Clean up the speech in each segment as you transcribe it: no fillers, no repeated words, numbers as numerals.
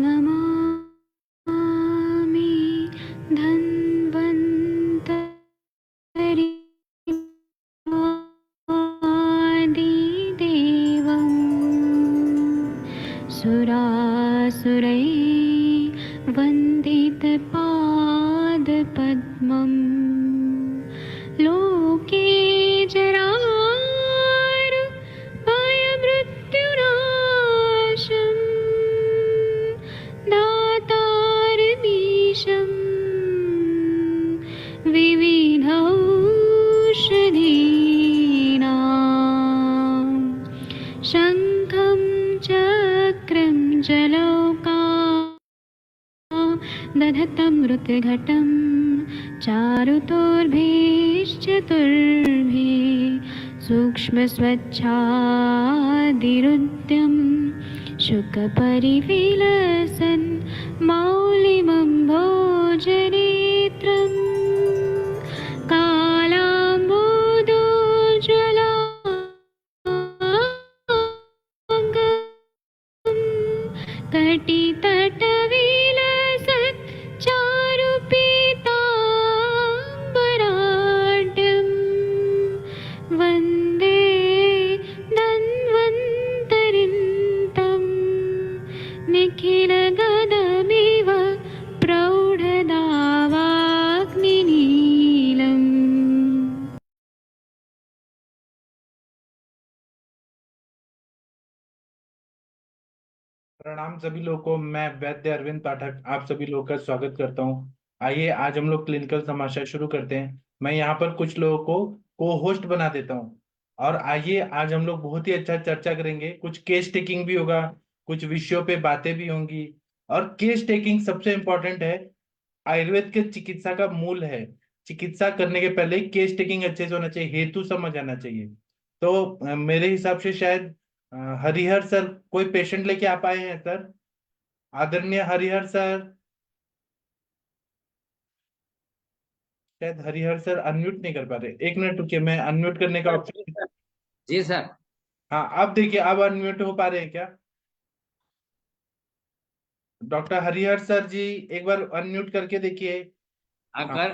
नमामि धन्वन्तरि आदिदेवं सुरासुरैः वन्दितपादपद्मं लोके जरामृत्युनाशं दातारमीशं विविधौषधीनां शङ्खं चक्रं दधतं मृतघटं चारुतोर्भिश्चतुर्भिः सूक्ष्मस्वच्छादिरुद्यं शुकपरिविलसन् मौलिमं भोजनेत्रं कटितटविलसत् चारुपीताम्बराढ्यं वन्दे धन्वन्तरिं तं निखिलगदमिव प्रौढदावाग्निनीलम्। प्रणाम सभी लोगों को। मैं वैद्य अरविंद पाठक आप सभी लोगों का स्वागत करता हूं। आइए आज हम लोग क्लिनिकल समाचार शुरू करते हैं। मैं यहाँ पर कुछ लोगों को को होस्ट बना देता हूं और आइए आज हम लोग बहुत ही अच्छा चर्चा करेंगे। कुछ केस टेकिंग भी होगा, कुछ विषयों पे बातें भी होंगी। और केस टेकिंग सबसे इम्पोर्टेंट है, आयुर्वेद के चिकित्सा का मूल है। चिकित्सा करने के पहले केस टेकिंग अच्छे से होना चाहिए, हेतु समझ आना चाहिए। तो मेरे हिसाब से शायद हरिहर सर कोई पेशेंट लेके आप आए हैं सर। आदरणीय हरिहर सर, शायद हरिहर सर अनम्यूट नहीं कर पा रहे। एक मिनट रुकिए, मैं अनम्यूट करने का ऑप्शन। जी सर। हाँ, अब देखिए, अब अनम्यूट हो पा रहे हैं क्या डॉक्टर हरिहर सर जी? एक बार अनम्यूट करके देखिए। हाँ, अगर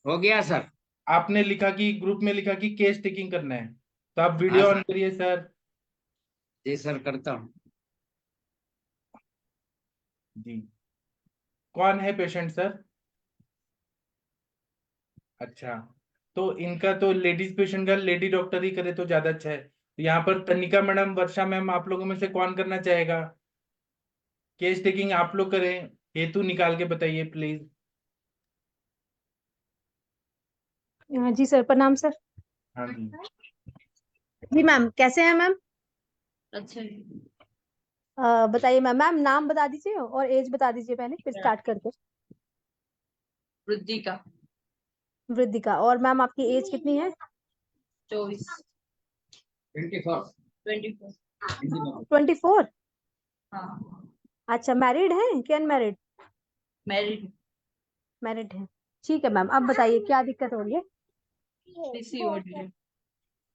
हो गया सर। आपने लिखा कि ग्रुप में लिखा कि केस टेकिंग करना है, तो आप हाँ वीडियो ऑन सर। करिए सर। जी सर, करता हूँ। जी, कौन है पेशेंट सर? अच्छा, तो इनका तो लेडीज पेशेंट का लेडी डॉक्टर ही करे तो ज्यादा अच्छा है। तो यहाँ पर तनिका मैडम, वर्षा मैम, आप लोगों में से कौन करना चाहेगा? केस टेकिंग आप लोग करें, हेतु निकाल के बताइए प्लीज। जी सर, प्रणाम सर। हाँ जी। जी मैम, कैसे हैं मैम? अच्छा, बताइए मैम। मैम नाम बता दीजिए और एज बता दीजिए पहले, फिर स्टार्ट करते। वृद्धि का वृद्धिका। और मैम आपकी एज कितनी है? 24 24। 24। 24। हाँ, अच्छा, मैरिड हैं कि अनमैरिड? मैरिड। मैरिड है। ठीक है मैम, अब बताइए क्या दिक्कत हो रही है? पीसीओडी है।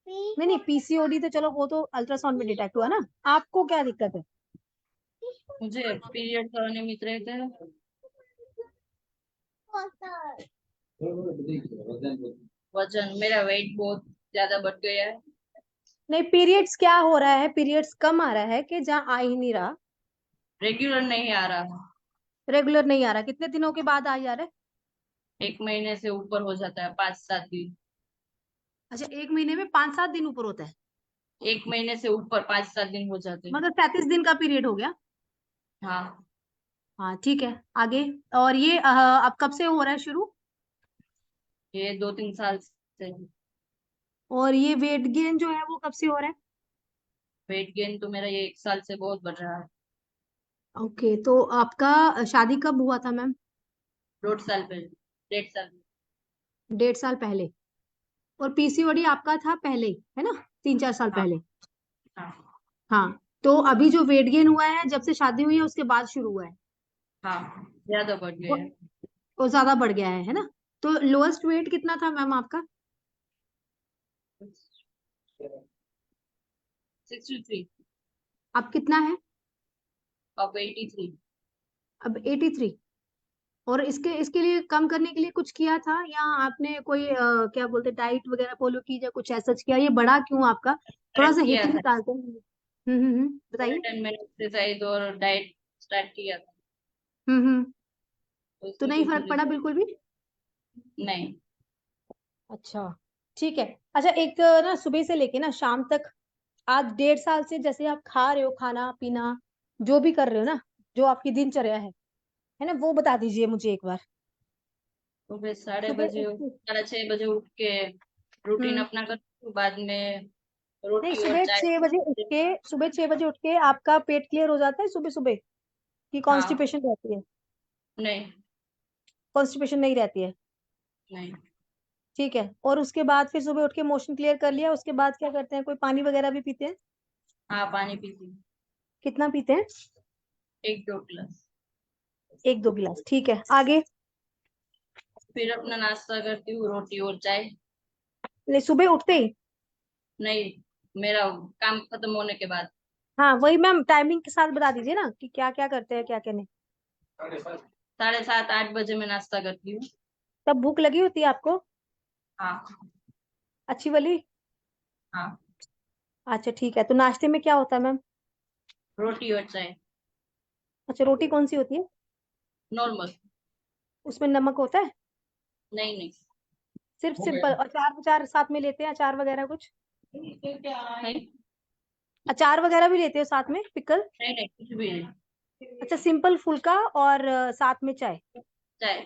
नहीं नहीं, पीसीओडी तो चलो वो तो अल्ट्रासाउंड में डिटेक्ट हुआ ना। आपको क्या दिक्कत है? मुझे पीरियड अनियमित रहते हैं। वजन, मेरा वेट बहुत ज्यादा बढ़ गया है। नहीं, पीरियड्स क्या हो रहा है? पीरियड्स कम आ रहा है कि जहाँ आ ही नहीं रहा? रेगुलर नहीं आ रहा। रेगुलर नहीं आ रहा? कितने दिनों के बाद आ जा रहा है? 1 महीने से ऊपर हो जाता है, 5-7 दिन। अच्छा, 1 महीने में 5-7 दिन ऊपर होता है? 1 महीने से ऊपर 5-7 दिन हो जाते हैं। मतलब 37 दिन का पीरियड हो गया? हाँ, हाँ ठीक है, आगे। और ये अब कब से हो रहा है शुरू? ये 2-3 साल से। और ये वेट गेन जो है वो कब से हो रहा है? वेट गेन तो मेरा ये 1 साल से बहुत बढ़ रहा है। ओके, तो आपका शादी कब हुआ था मैम? 2 साल पहले, 1.5 साल। 1.5 साल पहले। और पीसीओडी आपका था पहले, है ना? 3-4 साल हाँ पहले। हाँ हाँ, तो अभी जो वेट गेन हुआ है जब से शादी हुई है उसके बाद शुरू हुआ है? हाँ, ज्यादा बढ़ वो, गया है। वो ज्यादा बढ़ गया है ना? तो लोएस्ट वेट कितना था मैम आपका? 63। अब कितना है? अब 83। अब 83। और इसके इसके लिए कम करने के लिए कुछ किया था, या आपने कोई क्या बोलते डाइट वगैरह फॉलो की, या कुछ ऐसा किया? ये बढ़ा क्यों आपका? थोड़ा सा स्टार्ट किया हिस्ट्री था। निकालते हैं। बताइए। 10 मिनट एक्सरसाइज और डाइट स्टार्ट किया था, हम्म। तो तो उसमें नहीं कुछ फर्क पड़ा बिल्कुल भी? नहीं। अच्छा, ठीक है। अच्छा, एक ना सुबह से लेके ना शाम तक, आज 1.5 साल से जैसे आप खा रहे हो, खाना पीना जो भी कर रहे हो ना, जो आपकी दिनचर्या है ना, वो बता दीजिए मुझे एक बार। सुबह साढ़े सुबह बजे, उठ के। 6:30 बजे उठ के रूटीन हम्म। अपना करती हूँ। बाद में नहीं, रोटी और सुबह चाय। 6 बजे उठ के, सुबह 6 बजे उठ के आपका पेट क्लियर हो जाता है सुबह सुबह, कि हाँ। कॉन्स्टिपेशन रहती है? नहीं। कॉन्स्टिपेशन नहीं रहती है। नहीं। ठीक है। और उसके बाद फिर सुबह उठ के मोशन क्लियर कर लिया, उसके बाद क्या करते हैं? कोई पानी वगैरह भी पीते हैं? हाँ, पानी पीती हूँ। कितना पीते हैं? 1-2 गिलास। 1-2 गिलास, ठीक है। आगे? फिर अपना नाश्ता करती हूँ, रोटी और चाय। नहीं, सुबह उठते ही? नहीं, मेरा काम खत्म होने के बाद। हाँ, वही मैम टाइमिंग के साथ बता दीजिए ना, कि क्या क्या करते हैं, क्या क्या नहीं। 7:30-8 बजे मैं नाश्ता करती हूँ। तब भूख लगी होती है आपको? हाँ। अच्छी वाली? हाँ। अच्छा, ठीक है। तो नाश्ते में क्या होता है मैम? रोटी और चाय। अच्छा, रोटी कौन सी होती है? नॉर्मल। उसमें नमक होता है? नहीं नहीं। सिर्फ सिंपल? अचार वचार साथ में लेते हैं, अचार वगैरह कुछ? नहीं अचार वगैरह भी लेते हो साथ में, पिकल? नहीं नहीं, कुछ भी नहीं। अच्छा, सिंपल फुल्का और साथ में चाय। चाय।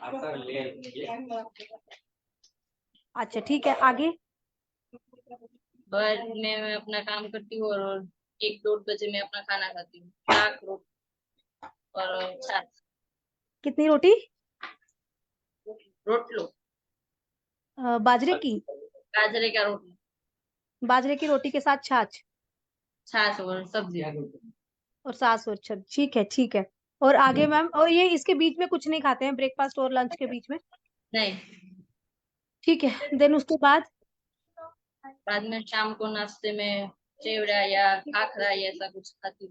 अच्छा, ठीक है। आगे? बाद में मैं अपना काम करती हूँ और 1-1:30 बजे मैं अपना खाना खाती हूँ, शाक रोटी और छाछ। कितनी रोटी? रोटलो। बाजरे की? बाजरे का रोटी। बाजरे की रोटी के साथ छाछ? छाछ और सब्जी। और सास और छत, ठीक है, ठीक है। और आगे मैम? और ये इसके बीच में कुछ नहीं खाते हैं, ब्रेकफास्ट और लंच के बीच में? नहीं। ठीक है। देन उसके बाद? बाद में शाम को नाश्ते में चिवड़ा या खाखरा या ऐसा कुछ खाती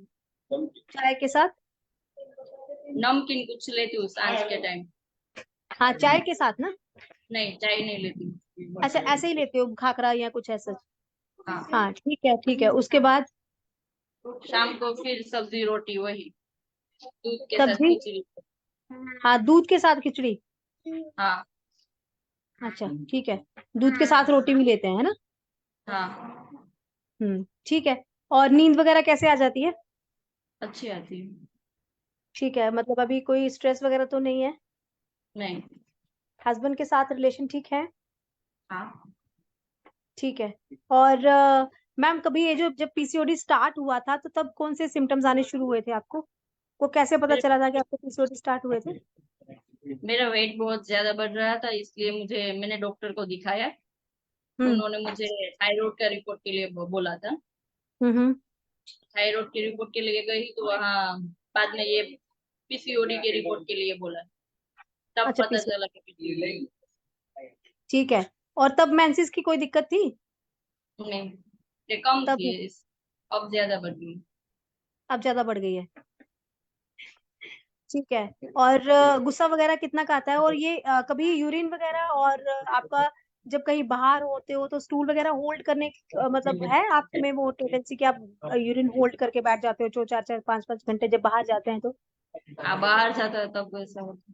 हूँ। चाय के साथ? नमकीन कुछ लेती हूँ सांझ के टाइम। हाँ, चाय के साथ ना? नहीं, चाय नहीं लेती हूँ। अच्छा, ऐसे ही लेते हो, खाकरा या कुछ ऐसा? हाँ। हाँ, ठीक है, ठीक है। उसके बाद? शाम को फिर सब्जी रोटी वही, दूध के साथ सब्जी? खिचड़ी। हाँ, दूध के साथ खिचड़ी? हाँ। अच्छा, ठीक है। दूध के साथ रोटी भी लेते हैं, है ना? हाँ, ठीक है। और नींद वगैरह कैसे आ जाती है? अच्छी आती है। ठीक है, मतलब अभी कोई स्ट्रेस वगैरह तो नहीं है? नहीं। हस्बैंड के साथ रिलेशन ठीक है? हाँ। ठीक है। और मैम, कभी ये जो जब पीसीओडी स्टार्ट हुआ था, तो तब कौन से सिम्टम्स आने शुरू हुए थे आपको? वो कैसे पता मेरे चला था कि आपको पीसीओडी स्टार्ट हुए थे? मेरा वेट बहुत ज्यादा बढ़ रहा था, इसलिए मैंने डॉक्टर को दिखाया। हम्म। उन्होंने मुझे थायराइड का रिपोर्ट के लिए बोला था। हम्म। थायराइड की रिपोर्ट के लिए गई तो वहाँ बाद में ये पीसीओडी के रिपोर्ट के लिए बोला। तब अच्छा, पता पीसीओडी। चला कि PCOD। ठीक है। और तब मेंसेस की कोई दिक्कत थी? नहीं, ये कम तब थी, नहीं? अब ज्यादा बढ़ गई। अब ज्यादा बढ़ गई है? ठीक है। और गुस्सा वगैरह कितना का आता है? और ये कभी यूरिन वगैरह, और आपका जब कहीं बाहर होते हो तो स्टूल वगैरह होल्ड करने मतलब है आप में वो टेंडेंसी कि आप यूरिन होल्ड करके बैठ जाते हो जो 4-4 5-5 घंटे जब बाहर जाते हैं तो बाहर जाता है तब ऐसा होता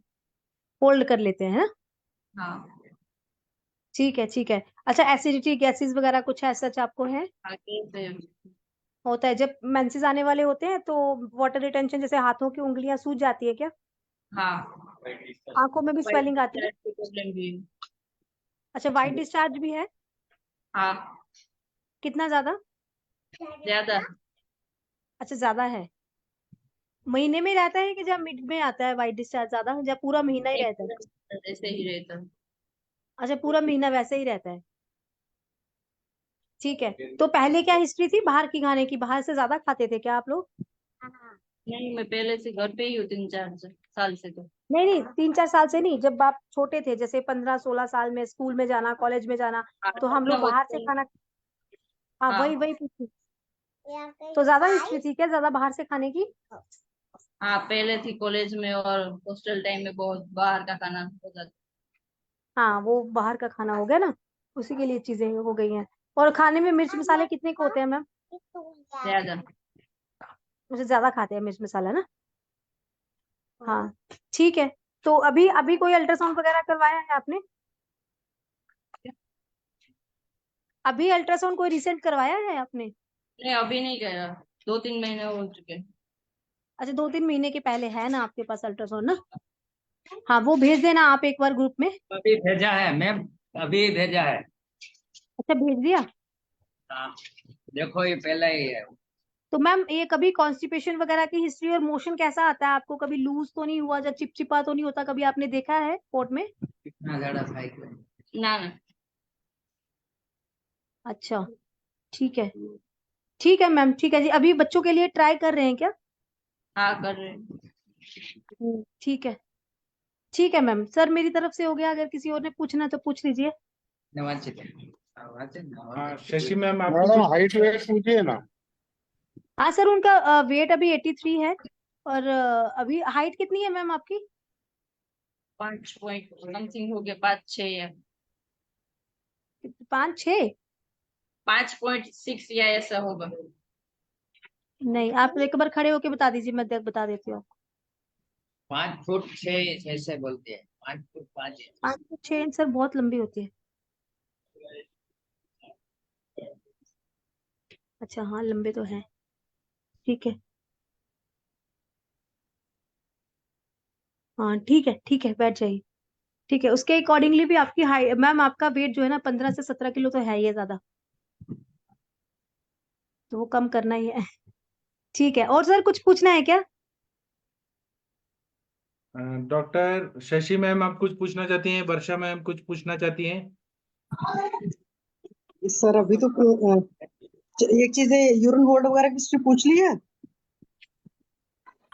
होल्ड कर लेते हैं, है ना? है। हाँ। ठीक है, ठीक है। अच्छा, एसिडिटी गैसेस वगैरह कुछ है सच आपको है? आगे से। होता है जब मेंसेस आने वाले होते हैं तो? वाटर रिटेंशन, जैसे हाथों की उंगलियां सूज जाती है क्या? हाँ। आंखों में भी स्वेलिंग आती है? प्रॉब्लम भी है। अच्छा, वाइट डिस्चार्ज भी है? हाँ। कितना ज्यादा? ज्यादा। अच्छा, ज्यादा है। महीने में रहता है कि जब मिड में आता है वाइट डिस्चार्ज ज्यादा, जब पूरा महीना ही एक रहता है? ऐसे ही रहता है। अच्छा, पूरा महीना वैसे ही रहता है। ठीक है। तो पहले क्या हिस्ट्री थी बाहर की खाने की? बाहर से ज्यादा खाते थे क्या आप लोग? नहीं, मैं पहले से घर पे ही हूँ 3-4 साल से तो। नहीं नहीं, 3-4 साल से नहीं, जब आप छोटे थे, जैसे 15-16 साल में स्कूल में जाना, कॉलेज में जाना, हाँ, तो हम अपना लोग वो बाहर से खाना। हाँ, वही हाँ। वही पूछी। तो ज्यादा हिस्ट्री थी क्या, ज्यादा बाहर से खाने की? हाँ, पहले थी कॉलेज में और हॉस्टल टाइम में बहुत बाहर का खाना हो जाता। हाँ, वो बाहर का खाना हो गया ना, उसी के लिए चीजें हो गई हैं। और खाने में मिर्च मसाले कितने के होते हैं मैम? ज्यादा। मुझे ज्यादा खाते हैं मिर्च मसाला ना। हाँ, ठीक है। तो अभी अभी कोई अल्ट्रासाउंड वगैरह करवाया है आपने? अभी अल्ट्रासाउंड कोई रिसेंट करवाया है आपने? नहीं, अभी नहीं गया, 2-3 महीने हो चुके। अच्छा, 2-3 महीने के पहले है ना आपके पास अल्ट्रासाउंड ना? हाँ, वो भेज देना आप एक बार ग्रुप में। अभी भेजा है मैम, अभी भेजा है। अच्छा, भेज दिया। हाँ, देखो ये पहला ही है। तो मैम, ये कभी कॉन्स्टिपेशन वगैरह की हिस्ट्री और मोशन कैसा आता है आपको? कभी लूज तो नहीं हुआ, जब चिपचिपा तो नहीं होता? कभी आपने देखा है कोर्ट में? कितना ज्यादा खाई ना ना। अच्छा, ठीक है। ठीक है मैम, ठीक है जी। अभी बच्चों के लिए ट्राई कर रहे हैं क्या? हाँ, कर रहे हैं। ठीक है। ठीक है मैम, सर मेरी तरफ से हो गया। अगर किसी और ने पूछना है तो पूछ लीजिए। हाँ शशि मैम, आपको मैडम कुछ हाइट वेट पूछिए ना। हाँ सर, उनका वेट अभी 83 है। और अभी हाइट कितनी है मैम आपकी? 5 पॉइंट समथिंग हो गया, 5-6 या 5'6"? 5.6 या ऐसा होगा। नहीं, आप एक बार खड़े होके बता दीजिए, मैं बता देती हूँ आपको। 5 फुट 6 ऐसे बोलते हैं, 5 फुट 5 इंच। 5'6" सर बहुत लंबी होती है। अच्छा, हाँ लंबे तो हैं। ठीक है। हाँ ठीक है, ठीक है, बैठ जाइए। ठीक है, उसके अकॉर्डिंगली भी आपकी हाइट मैम, आपका वेट जो है ना 15 से 17 किलो तो है ही ज्यादा, तो वो कम करना ही है। ठीक है, और सर कुछ पूछना है क्या? डॉक्टर शशि मैम आप कुछ पूछना चाहती हैं? वर्षा मैम कुछ पूछना चाहती हैं? सर अभी तो एक चीज है, यूरिन होल्ड वगैरह की हिस्ट्री पूछ ली है?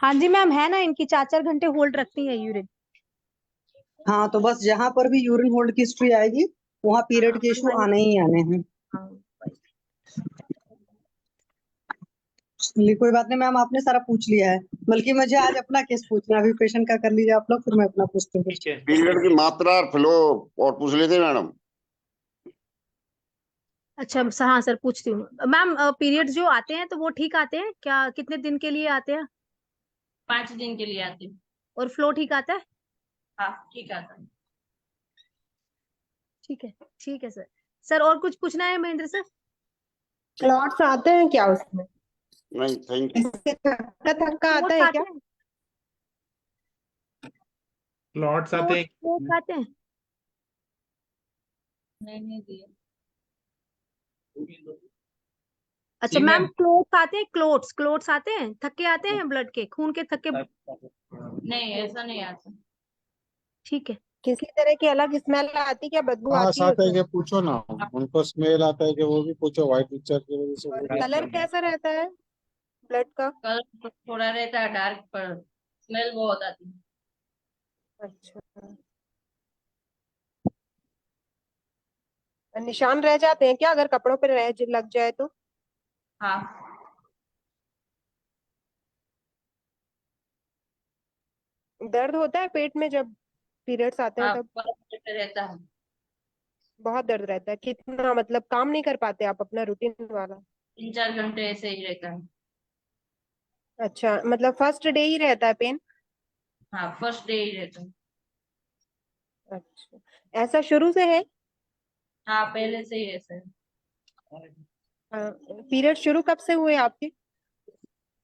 हाँ जी मैम, है ना, इनकी 4-4 घंटे होल्ड रखती है यूरिन। हाँ, तो बस जहां पर भी यूरिन होल्ड की हिस्ट्री आएगी वहाँ पीरियड के इशू आने ही आने हैं। चलिए कोई बात नहीं मैम, आपने सारा पूछ लिया है। बल्कि मुझे आज अपना केस पूछना है। अभी पेशेंट का कर लीजिए आप लोग, फिर मैं अपना पूछती हूँ। ठीक है। पीरियड की मात्रा और फ्लो और पूछ लेते मैडम। अच्छा हाँ सर, पूछती हूँ मैम। पीरियड्स जो आते हैं तो वो ठीक आते हैं क्या? कितने दिन के लिए आते हैं? 5 दिन के लिए आती हूँ। और फ्लो ठीक आता है? हाँ, ठीक आता है। ठीक है, ठीक है सर। सर और कुछ पूछना है महेंद्र सर? क्लॉट्स आते हैं क्या उसमें? नहीं, थैंक यू। ऐसे थक्का थक्का आता क्लोट्स है आते क्या? हैं? प्लॉट्स आते हैं? क्लोट्स आते हैं? नहीं दिए। अच्छा जी मैम, मैम। क्लोट्स आते हैं? क्लोट्स क्लोट्स आते हैं? थक्के आते हैं, ब्लड के, खून के थक्के? नहीं, ऐसा नहीं आता। ठीक है। किसी तरह की अलग स्मेल आती, क्या बदबू हाँ आती है आता है उसमें? कि पूछो ना, उनको स्मेल आता है कि वो भी पूछो, व्हाइट पिक्चर की वजह से वो भी कलर आता है। कैसा रहता है ब्लड का? कलर तो थोड़ा रहता है डार्क, पर स्मेल बहुत आती है। अच्छा, निशान रह जाते हैं क्या अगर कपड़ों पे रह लग जाए तो? हाँ। दर्द होता है पेट में जब पीरियड्स आते हैं हाँ, तब? रहता है। बहुत दर्द रहता है? कितना, मतलब काम नहीं कर पाते आप अपना रूटीन वाला? 3-4 घंटे ऐसे ही रहता है। अच्छा, मतलब फर्स्ट डे ही रहता है पेन? हाँ, फर्स्ट डे ही रहता है। अच्छा, ऐसा शुरू से है? हाँ, पहले से ही ऐसा है। पीरियड शुरू कब से हुए आपके?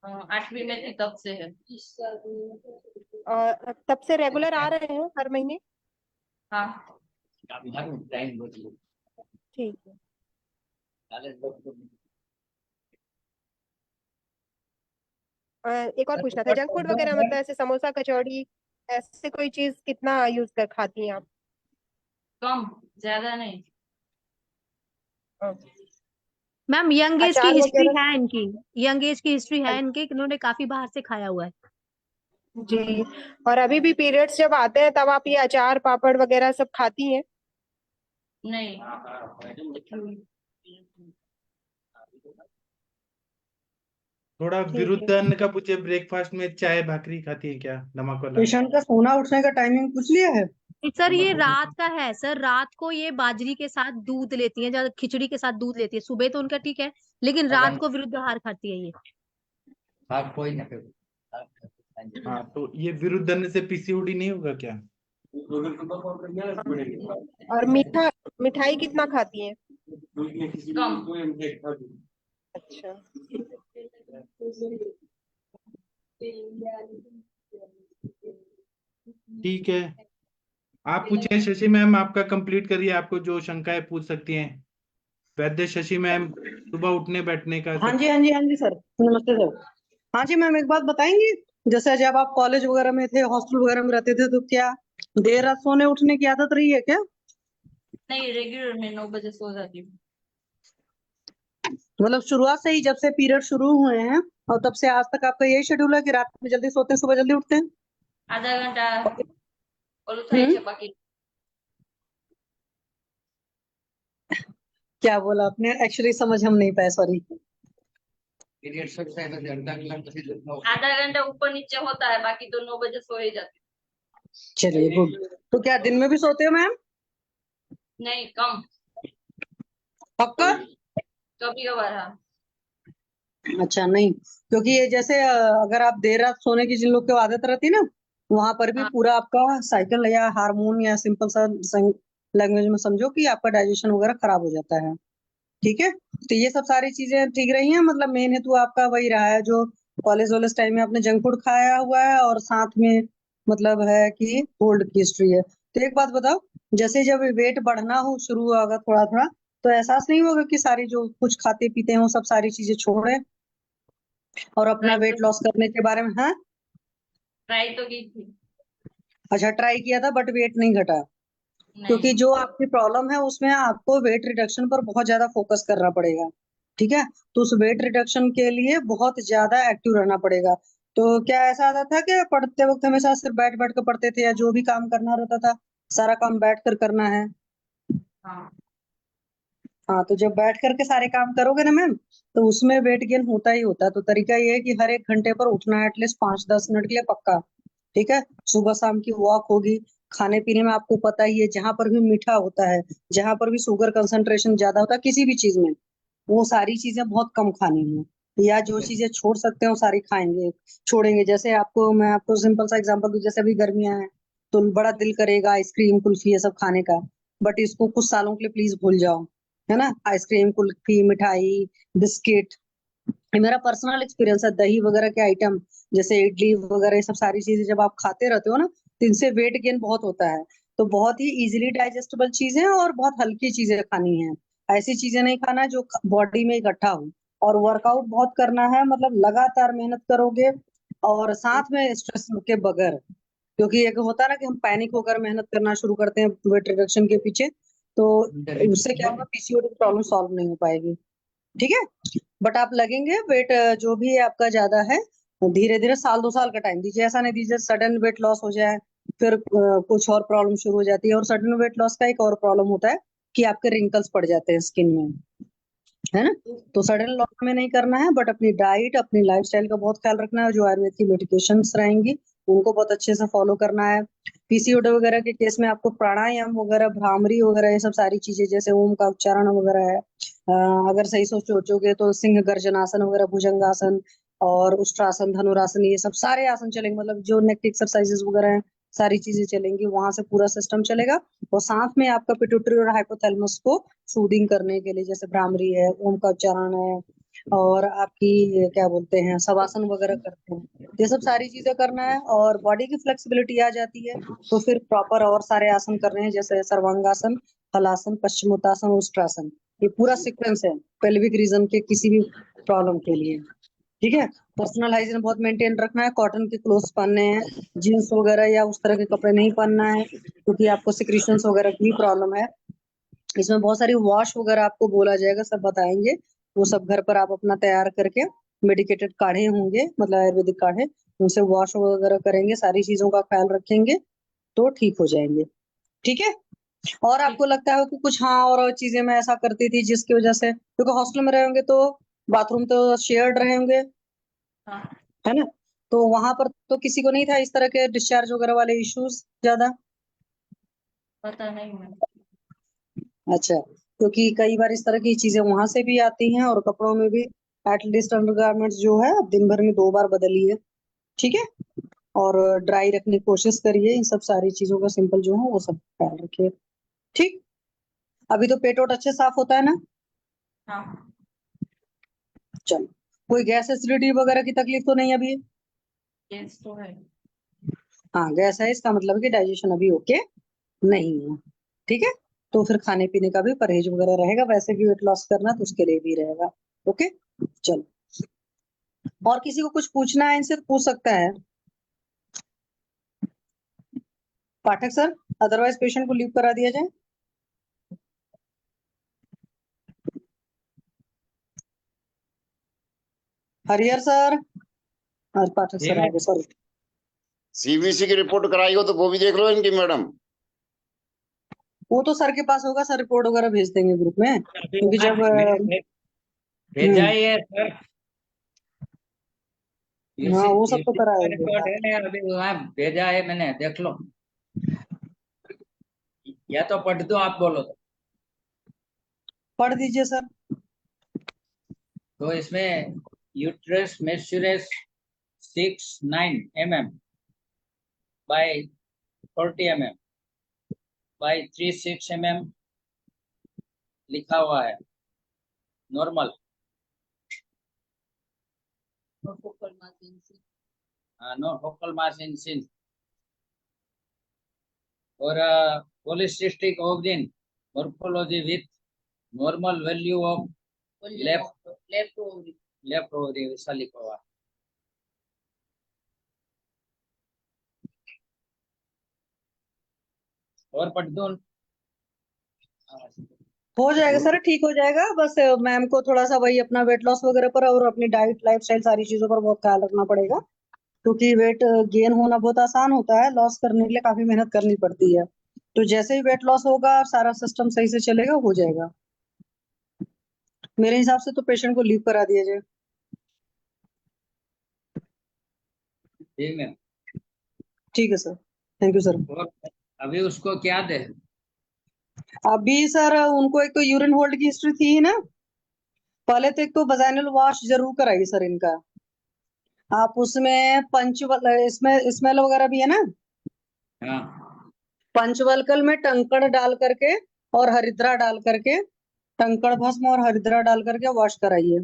8वीं में थी तब से है। और तब से रेगुलर आ रहे हैं हर महीने? हाँ। ठीक है। एक और पूछना था, जंक फूड वगैरह मतलब ऐसे समोसा कचौड़ी ऐसे कोई चीज कितना यूज कर खाती हैं आप? कम, ज्यादा नहीं। मैम, यंग एज की अचार हिस्ट्री वगैरह? है इनकी। यंग एज की हिस्ट्री है इनकी, इन्होंने काफी बाहर से खाया हुआ है। जी। और अभी भी पीरियड्स जब आते हैं तब आप ये अचार पापड़ वगैरह सब खाती हैं? नहीं। थोड़ा ठीक विरुद्ध है। अन्न का पूछे, ब्रेकफास्ट में चाय भाकरी खाती है क्या, नमक वाला? पेशेंट का सोना उठने का टाइमिंग पूछ लिया है? सर ये रात का है सर, रात को ये बाजरी के साथ दूध लेती है, या खिचड़ी के साथ दूध लेती है, सुबह तो उनका ठीक है, लेकिन रात को विरुद्ध आहार खाती है ये। हाँ कोई ना हाँ, तो ये विरुद्ध अन्न से पीसीओडी नहीं होगा क्या? और मिठाई कितना खाती है? कम। अच्छा। ठीक है, आप पूछे शशि मैम, आपका कंप्लीट करिए, आपको जो शंकाएं पूछ सकती हैं। वैद्य शशि मैम, सुबह उठने बैठने का हाँ जी, हाँ जी, हाँ जी सर, नमस्ते सर। हाँ जी मैम, एक बात बताएंगी, जैसे जब आप कॉलेज वगैरह में थे, हॉस्टल वगैरह में रहते थे, तो क्या देर रात सोने उठने की आदत रही है क्या? नहीं, रेगुलर में 9 बजे सो जाती हूँ। मतलब शुरुआत से ही, जब से पीरियड शुरू हुए हैं और तब से आज तक आपका यही शेड्यूल है कि रात में जल्दी सोते हैं, सुबह जल्दी उठते हैं? आधा घंटा ओलू થાય છે બાકી क्या बोला आपने? एक्चुअली समझ हम नहीं पाए, सॉरी। पीरियड शुरू થાય તો અડધા કલાક પછી आधा घंटा ऊपर नीचे होता है, बाकी तो 9 बजे सो ही जाती चलिए गुड। तो क्या दिन में भी सोते हो मैम? हूँ। नहीं, कम। पक्का? कभी कभार हाँ। अच्छा, नहीं, क्योंकि ये जैसे अगर आप देर रात सोने की जिन लोग को आदत रहती है ना, वहां पर भी हाँ। पूरा आपका साइकिल या हार्मोन, या सिंपल सा लैंग्वेज में समझो कि आपका डाइजेशन वगैरह खराब हो जाता है। ठीक है, तो ये सब सारी चीजें ठीक रही हैं, मतलब मेन हेतु आपका वही रहा है, जो कॉलेज वॉलेज टाइम में आपने जंक फूड खाया हुआ है, और साथ में मतलब है कि कोल्ड की हिस्ट्री है। तो एक बात बताओ, जैसे जब वेट बढ़ना हो शुरू होगा थोड़ा थोड़ा, तो एहसास नहीं होगा कि सारी जो कुछ खाते पीते हैं वो सब सारी चीजें छोड़े और अपना वेट लॉस करने के बारे में? हाँ, ट्राई तो की थी। अच्छा, ट्राई किया था बट वेट नहीं घटा? क्योंकि नहीं। जो आपकी प्रॉब्लम है उसमें आपको वेट रिडक्शन पर बहुत ज्यादा फोकस करना पड़ेगा। ठीक है, तो उस वेट रिडक्शन के लिए बहुत ज्यादा एक्टिव रहना पड़ेगा। तो क्या ऐसा आता था कि पढ़ते वक्त हमेशा सिर्फ बैठ बैठ कर पढ़ते थे, या जो भी काम करना रहता था सारा काम बैठ कर करना है? हाँ। हाँ, तो जब बैठ करके सारे काम करोगे ना मैम, तो उसमें वेट गेन होता ही होता है। तो तरीका ये है कि हर 1 घंटे पर उठना है, एटलीस्ट 5-10 मिनट के लिए पक्का। ठीक है, सुबह शाम की वॉक होगी। खाने पीने में आपको पता ही है, जहां पर भी मीठा होता है, जहां पर भी शुगर कंसंट्रेशन ज्यादा होता है किसी भी चीज में, वो सारी चीजें बहुत कम खानी है। या जो चीजें छोड़ सकते हैं वो सारी खाएंगे, छोड़ेंगे। जैसे आपको मैं आपको सिंपल सा एग्जांपल दूं, जैसे अभी गर्मियां हैं तो बड़ा दिल करेगा आइसक्रीम कुल्फी ये सब खाने का, बट इसको कुछ सालों के लिए प्लीज भूल जाओ, है ना। आइसक्रीम कुल्फी मिठाई बिस्किट, ये मेरा पर्सनल एक्सपीरियंस है। दही वगैरह के आइटम जैसे इडली वगैरह, ये सब सारी चीजें जब आप खाते रहते हो ना, तो इनसे वेट गेन बहुत होता है। तो बहुत ही इजीली डाइजेस्टेबल चीजें हैं और बहुत हल्की चीजें खानी है। ऐसी चीजें नहीं खाना है जो बॉडी में इकट्ठा हो। और वर्कआउट बहुत करना है, मतलब लगातार मेहनत करोगे और साथ में स्ट्रेस के बगैर। क्योंकि एक होता है ना कि हम पैनिक होकर मेहनत करना शुरू करते हैं वेट रिडक्शन के पीछे, तो उससे क्या होगा, पीसीओडी की प्रॉब्लम सॉल्व नहीं हो पाएगी। ठीक है, बट आप लगेंगे वेट जो भी है आपका ज्यादा है, धीरे धीरे 1-2 साल का टाइम दीजिए। ऐसा नहीं दीजिए सडन वेट लॉस हो जाए, फिर कुछ और प्रॉब्लम शुरू हो जाती है। और सडन वेट लॉस का एक और प्रॉब्लम होता है कि आपके रिंकल्स पड़ जाते हैं स्किन में, है ना। तो सडन लॉस में नहीं करना है, बट अपनी डाइट अपनी लाइफस्टाइल का बहुत ख्याल रखना है। जो आयुर्वेद की मेडिकेशंस रहेंगी उनको बहुत अच्छे से फॉलो करना है। पीसीओडी वगैरह के केस में आपको प्राणायाम वगैरह, भ्रामरी वगैरह, ये सब सारी चीजें, जैसे ओम का उच्चारण वगैरह है, अगर सही सोचोगे तो सिंह गर्जनासन वगैरह, भुजंगासन और उष्ट्रासन धनुरासन, ये सब सारे आसन चलेंगे। मतलब जो नेक एक्सरसाइजेस वगैरह हैं सारी चीजें चलेंगी, वहां से पूरा सिस्टम चलेगा। और साथ में आपका पिट्यूटरी और हाइपोथैलेमस को सूदिंग करने के लिए, जैसे भ्रामरी है, ओम का उच्चारण है, और आपकी क्या बोलते हैं शवासन वगैरह करते हैं, ये सब सारी चीजें करना है। और बॉडी की फ्लेक्सिबिलिटी आ जाती है तो फिर प्रॉपर और सारे आसन करने हैं, जैसे सर्वांगासन, हलासन, पश्चिमोत्तासन, उष्ट्रासन। ये पूरा सीक्वेंस है पेल्विक रीजन के किसी भी प्रॉब्लम के लिए। ठीक है, पर्सनल हाइजीन बहुत मेंटेन रखना है। कॉटन के क्लोथ्स पहनने हैं, जीन्स वगैरह या उस तरह के कपड़े नहीं पहनना है, क्योंकि आपको सिक्रीशंस वगैरह की प्रॉब्लम है। इसमें बहुत सारी वॉश वगैरह आपको बोला जाएगा, सब बताएंगे। वो सब घर पर आप अपना तैयार करके, मेडिकेटेड काढ़े होंगे मतलब आयुर्वेदिक काढ़े, उनसे वॉश वगैरह करेंगे, सारी चीजों का ख्याल रखेंगे तो ठीक हो जाएंगे। ठीक है, और आपको लगता है कि कुछ हाँ और चीजें मैं ऐसा करती थी जिसकी वजह से, क्योंकि हॉस्टल में रहेंगे तो बाथरूम तो शेयर्ड रहेंगे, हाँ, है ना? तो वहां पर तो किसी को नहीं था इस तरह के डिस्चार्ज वगैरह वाले इश्यूज ज्यादा? पता नहीं मैम। अच्छा, क्योंकि कई बार इस तरह की चीजें वहां से भी आती हैं, और कपड़ों में भी एटलीस्ट अंडरगारमेंट्स जो है आप दिन भर में 2 बार बदलिए, ठीक है? और ड्राई रखने की कोशिश करिए, इन सब सारी चीजों का सिंपल जो है वो सब ख्याल रखिए, ठीक? अभी तो पेट वोट अच्छे साफ होता है ना? हाँ, चलो, कोई गैस एसिडिटी वगैरह की तकलीफ तो नहीं अभी? गैस तो है। हाँ, गैस है, इसका मतलब कि डाइजेशन अभी ओके नहीं है, ठीक है? तो फिर खाने पीने का भी परहेज वगैरह रहेगा, वैसे भी वेट लॉस करना तो उसके लिए भी रहेगा, ओके? चलो, और किसी को कुछ पूछना है इनसे तो पूछ सकता है पाठक सर, अदरवाइज पेशेंट को लीव करा दिया जाए। हरिहर सर, आज पाठक जी सर आ मैम। गए, सॉरी। सीबीसी की रिपोर्ट कराई हो तो वो भी देख लो इनकी मैडम। वो तो सर के पास होगा, सर रिपोर्ट वगैरह भेज देंगे ग्रुप में, अभी क्योंकि मैम, जब भेजा ही है सर। हाँ वो सब तो यूसी करा का ही रिकॉर्ड देगा। है ना, अभी वहाँ भेजा है मैंने, देख लो। या तो पढ़ दो, आप बोलो पढ़ दीजिए सर। तो इसमें uterus measures 6-9 mm by 40 mm by 3-6 mm लिखा हुआ है, नॉर्मल। और फोकल मास इंसिस। नो फोकल मास इन सिन। और polycystic ovarian morphology with normal value of left ovary. Left ovary, ऐसा लिखा हुआ है। और पढ़ दो। हो जाएगा सर, ठीक हो जाएगा, बस मैम को थोड़ा सा वही अपना वेट लॉस वगैरह पर और अपनी डाइट लाइफस्टाइल सारी चीजों पर बहुत ख्याल रखना पड़ेगा, क्योंकि वेट गेन होना बहुत आसान होता है, लॉस करने के लिए काफी मेहनत करनी पड़ती है। तो जैसे ही वेट लॉस होगा, सारा सिस्टम सही से चलेगा, हो जाएगा। मेरे हिसाब से तो पेशेंट को लीव करा दिया जाए। ठीक है। ठीक है सर, थैंक यू सर। और अभी उसको क्या दे? अभी सर उनको एक तो यूरिन होल्ड की हिस्ट्री थी ही ना, पहले तो एक तो वजाइनल वॉश जरूर कराइए सर इनका। आप उसमें इसमें स्मेल वगैरह भी है ना, हाँ, पंचवल्कल में टंकण डाल करके और हरिद्रा डाल करके, टंकण भस्म और हरिद्रा डाल करके वॉश कराइए।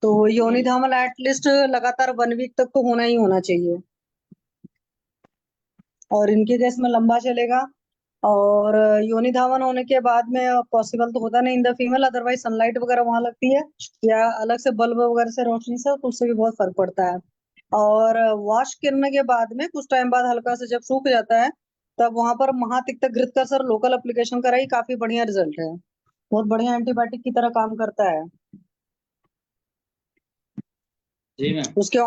तो योनि धामल एटलीस्ट लगातार 1 वीक तक तो होना ही होना चाहिए, और इनके केस में लंबा चलेगा। और योनि धावन होने के बाद में पॉसिबल तो होता नहीं in the female, otherwise sunlight वगैरह वहां लगती है, या अलग से बल्ब वगैरह से रोशनी से, तो उससे भी बहुत फर्क पड़ता है। और वॉश करने के बाद में कुछ टाइम बाद हल्का से जब सूख जाता है, तब वहां पर महातिक्त घृत का सर लोकल एप्लीकेशन कराई, काफी बढ़िया रिजल्ट है, बहुत बढ़िया एंटीबायोटिक की तरह काम करता है। जी मैम। उसके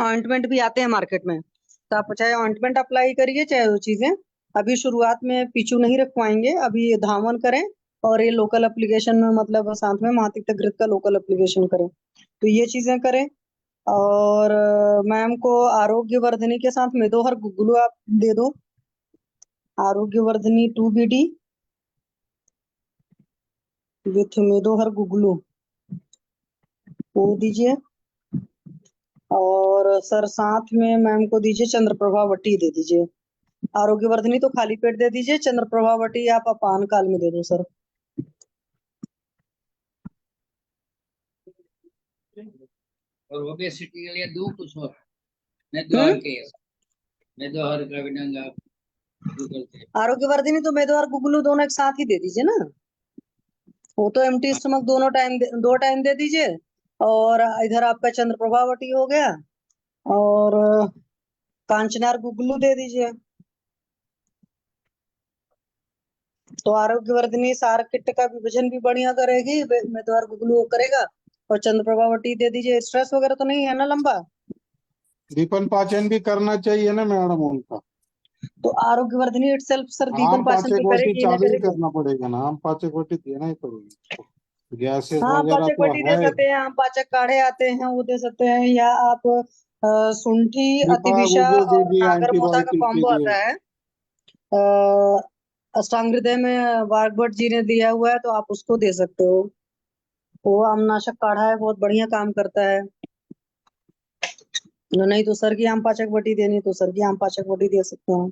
ऑइंटमेंट भी आते हैं मार्केट में, तो आप चाहे ऑइंटमेंट अप्लाई करिए चाहे वो चीजें। अभी शुरुआत में पीछू नहीं रखवाएंगे, अभी ये धावन करें, और ये लोकल एप्लीकेशन में मतलब साथ में महातिक्त घृत का लोकल एप्लीकेशन करें, तो ये चीजें करें। और मैम को आरोग्य वर्धनी के साथ मेदोहर गुगलू आप दे दो, आरोग्य वर्धनी 2BD विथ मेदोहर गुगलू वो दीजिए। और सर साथ में मैम को दीजिए चंद्रप्रभा वटी दे दीजिए। आरोग्य वर्धनी तो खाली पेट दे दीजिए, चंद्रप्रभा वटी आप अपान काल में दे दो सर। और ओबेसिटी के लिए दो कुछ और? मैं दोहर के, मैं दोहर का भी डंगा गूगल पे। आरोग्य वर्धनी तो मेदो और गुगलू दोनों एक साथ ही दे दीजिए ना, वो तो एम्प्टी स्टमक दोनों टाइम 2 टाइम दे दीजिए। और इधर आपका चंद्रप्रभा वटी हो गया, और कांचनार गुगलू दे दीजिए। तो आरोग्य वर्धनी सार किट का विभाजन भी बढ़िया करेगी, मेदवार गुगलू वो करेगा, और चंद्रप्रभा वटी दे दीजिए। स्ट्रेस वगैरह तो नहीं है ना लंबा? दीपन पाचन भी करना चाहिए ना मैडम उनका। तो आरोग्य वर्धनी इटसेल्फ सर दीपन आम पाचन पाचक तो वोटी करेगी ना चालू ही करेगी। करना पड़ेगा ना, आम पाचक वोटी देना ही पड़ेगा। गैसेस हाँ वगैरह पाचक तो बटी दे है। सकते हैं, हम पाचक काढ़े आते हैं वो दे सकते हैं, या आप शुंठी, कृपा अतिविषा गुग्गु और दीदी नागरमोथा का एंटीबायोटिक कॉम्बो कीजिए। आता है। अष्टांग हृदय में वाग्भट जी ने दिया हुआ है, तो आप उसको दे सकते हो। वो आमनाशक काढ़ा है, बहुत बढ़िया काम करता है। नहीं तो सर की आम पाचक बटी देनी तो सर की आम पाचक बटी दे सकते हैं।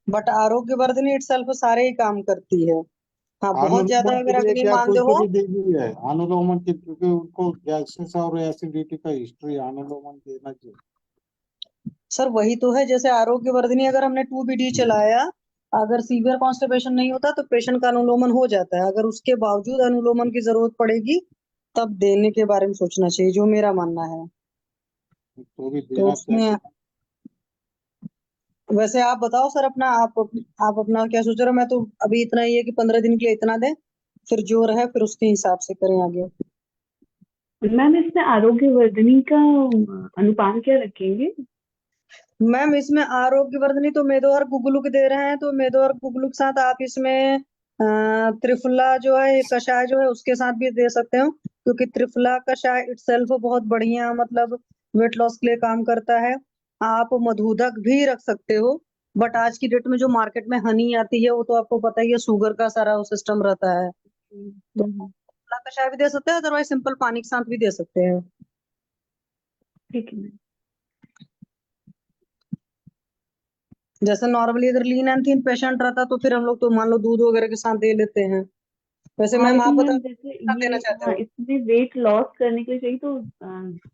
बट आरोग्य वर्धनी इटसेल्फ सारे ही काम करती है। हाँ बहुत ज्यादा अनुलोमन के अगर लिए अग्नि क्या मानते कुछ हो, भी दीदी है अनुलोमन की, क्योंकि उनको गैसेस और एसिडिटी का हिस्ट्री, अनुलोमन देना चाहिए। सर वही तो है, जैसे आरोग्य वर्धनी अगर हमने 2BD चलाया, अगर सीवियर कॉन्स्टिपेशन नहीं होता तो पेशेंट का अनुलोमन हो जाता है, अगर उसके बावजूद अनुलोमन की जरूरत पड़ेगी तब देने के बारे में सोचना चाहिए, जो मेरा मानना है। तो भी तो देना उसमें चाहिए। वैसे आप बताओ सर अपना, आप अपना क्या सोच रहे हो? मैं तो अभी इतना ही है कि 15 दिन के लिए इतना दें, फिर जो रहे फिर उसके हिसाब से करें आगे। मैम इसमें आरोग्य वर्धनी का अनुपान क्या रखेंगे? मैम इसमें आरोग्य वर्धनी तो मेदो और गुगलुक दे रहे हैं, तो मेदो और गुगलुक साथ आप इसमें त्रिफला जो है, कषाय जो है उसके साथ भी दे सकते हो, क्योंकि त्रिफला कषाय इटसेल्फ बहुत बढ़िया मतलब वेट लॉस के लिए काम करता है। आप मधुदक भी रख सकते हो, बट आज की डेट में जो मार्केट में हनी आती है वो तो आपको पता ही है, शुगर का सारा सिस्टम रहता है। तो त्रिफला कषाय भी दे सकते हैं, अदरवाइज सिंपल पानी के साथ भी दे सकते हैं। ठीक है मैम। जैसे नॉर्मली अगर लीन एंड थीन पेशेंट रहता तो फिर हम लोग तो मान लो दूध वगैरह के साथ दे लेते हैं। वैसे हाँ मैम आप लेकिन बता मैम जैसे क्या देना ये, चाहते हाँ हो? इसमें वेट लॉस करने के लिए चाहिए तो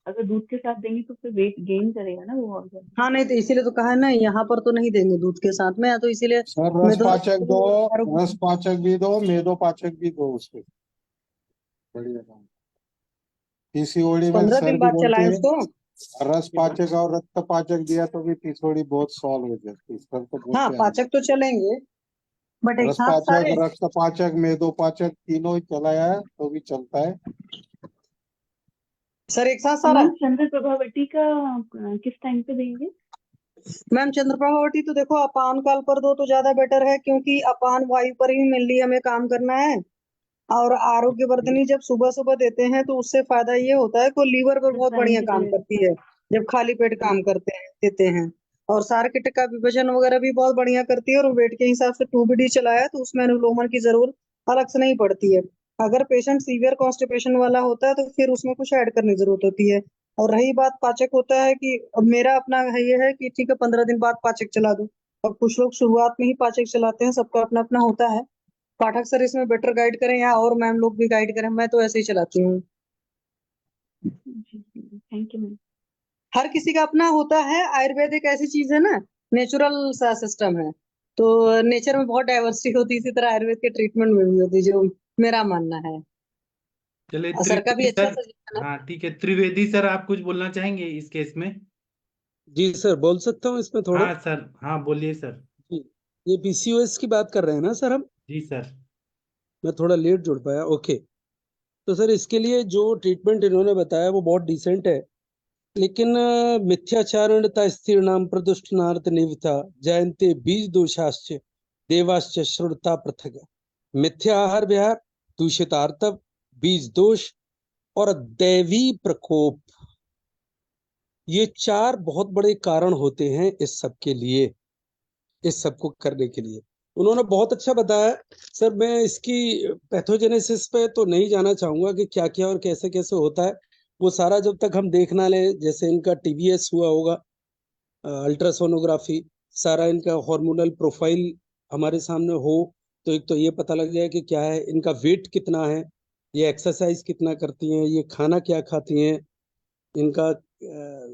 अगर दूध के साथ देंगे तो फिर वेट गेन करेगा ना वो और ज्यादा। हाँ नहीं तो इसीलिए तो कहा है ना, यहाँ पर तो नहीं देंगे दूध के साथ में, या तो इसीलिए सर मैं रस तो पाचक दो, रस पाचक भी दो, मेदो पाचक भी दो उसके। बढ़िया काम। पीसीओडी में 15 सर दिन भी बाद बोलते चलाएं हैं उसको। रस पाचक और रक्त पाचक दिया तो भी पीसीओडी बहुत सॉल्व हो जाती है, सर तो हाँ बोलते हैं। पाचक तो चलेंगे, बट एक रस साथ पाचक, सारे। रक्त पाचक, मेदो पाचक तीनों ही चलाया है तो भी चलता है। सर एक साथ तो सारा। मैम चंद्र प्रभावती का किस टाइम पे देंगे? मैम चंद्रप्रभावती तो देखो अपान काल पर दो तो ज्यादा बेटर है, क्योंकि अपान वायु पर ही मेनली हमें काम करना है। और आरोग्य वर्धनी जब सुबह सुबह देते हैं तो उससे फायदा ये होता है कि लीवर पर बहुत बढ़िया काम करती है, जब खाली पेट काम करते हैं देते हैं। और सार्किट का विभाजन वगैरह भी बहुत बढ़िया करती है, और वेट के हिसाब से 2BD चलाया तो उसमें अनुलोमन की जरूरत अलग से नहीं पड़ती है। अगर पेशेंट सीवियर कॉन्स्टिपेशन वाला होता है तो फिर उसमें कुछ ऐड करने की जरूरत होती है। और रही बात पाचक, होता है कि अब मेरा अपना है ये है कि ठीक है 15 दिन बाद पाचक चला दो, और कुछ लोग शुरुआत में ही पाचक चलाते हैं, सबका अपना अपना होता है। पाठक सर इसमें बेटर गाइड करें या और मैम लोग भी गाइड करें, मैं तो ऐसे ही चलाती हूँ। Thank you ma'am. हर किसी का अपना होता है, आयुर्वेद एक ऐसी चीज है ना, नेचुरल सा सिस्टम है, तो नेचर में बहुत डाइवर्सिटी होती है, इसी तरह आयुर्वेद के ट्रीटमेंट में भी होती है, जो मेरा मानना है। चलिए सर का भी त्रिवेदी अच्छा सर। सजेशन है। हाँ ठीक है, त्रिवेदी सर आप कुछ बोलना चाहेंगे इस केस में? जी सर, बोल सकता हूँ इसमें थोड़ा? हाँ सर, हाँ बोलिए सर। जी, ये पीसीओएस की बात कर रहे हैं ना सर हम? जी सर। मैं थोड़ा लेट जुड़ पाया, ओके। तो सर इसके लिए जो ट्रीटमेंट इन्होंने बताया वो बहुत डिसेंट है, लेकिन मिथ्याचारणता स्थिरनाम प्रदुष्टनार्थ निवता जयन्ते बीज दोषाश्च देवाश्च श्रुता पृथक। मिथ्या आहार विहार, दूषित आर्तव, बीज दोष और दैवी प्रकोप, ये 4 बहुत बड़े कारण होते हैं इस सब के लिए, इस सब को करने के लिए। उन्होंने बहुत अच्छा बताया सर। मैं इसकी पैथोजेनेसिस पे तो नहीं जाना चाहूंगा कि क्या क्या और कैसे कैसे होता है, वो सारा जब तक हम देख ना ले, जैसे इनका टीबीएस हुआ होगा, अल्ट्रासोनोग्राफी, सारा इनका हार्मोनल प्रोफाइल हमारे सामने हो, तो एक तो ये पता लग जाए कि क्या है, इनका वेट कितना है, ये एक्सरसाइज कितना करती हैं, ये खाना क्या खाती हैं, इनका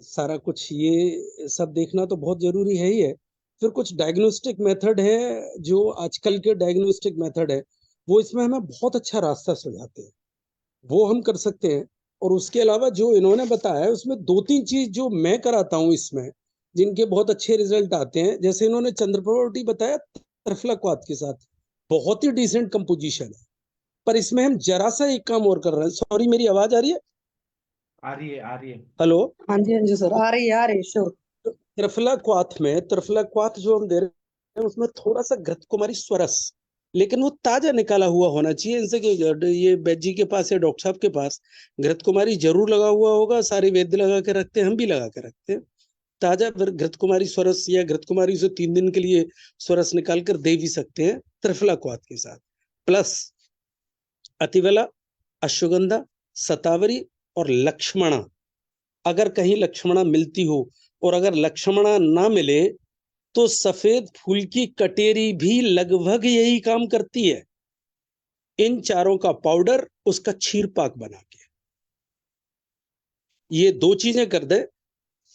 सारा कुछ ये सब देखना तो बहुत जरूरी है ही है। फिर कुछ डायग्नोस्टिक मेथड है, जो आजकल के डायग्नोस्टिक मेथड है वो इसमें हमें बहुत अच्छा रास्ता सुझाते हैं, वो हम कर सकते हैं। और उसके अलावा जो इन्होंने बताया है उसमें 2-3 चीज जो मैं कराता हूँ इसमें, जिनके बहुत अच्छे रिजल्ट आते हैं, जैसे इन्होंने चंद्रप्रभावती बताया त्रिफलाक्वाथ के साथ, बहुत ही डिसेंट कंपोजिशन है। पर इसमें हम जरा सा एक काम और कर रहे हैं। सॉरी, मेरी आवाज आ रही है? आ रही है, आ रही है। हेलो? हाँ जी सर, आ रही है, आ रही है, श्योर। त्रिफला क्वाथ में, त्रिफला क्वाथ जो हम दे रहे हैं उसमें थोड़ा सा घृत कुमारी स्वरस लेकिन वो ताजा निकाला हुआ होना चाहिए। इनसे कि ये वैद्य जी के पास या डॉक्टर साहब के पास घृत कुमारी जरूर लगा हुआ होगा, सारे वैद्य लगा के रखते हैं, हम भी लगा के रखते हैं। ताजा घृत कुमारी स्वरस या घृत कुमारी से 3 दिन के लिए स्वरस निकाल कर दे भी सकते हैं त्रिफला क्वाथ के साथ। प्लस अतिवला, अश्वगंधा, शतावरी और लक्ष्मणा, अगर कहीं लक्ष्मणा मिलती हो, और अगर लक्ष्मणा ना मिले तो सफेद फूल की कटेरी भी लगभग यही काम करती है। इन चारों का पाउडर, उसका क्षीर पाक बना के, ये 2 चीजें कर दे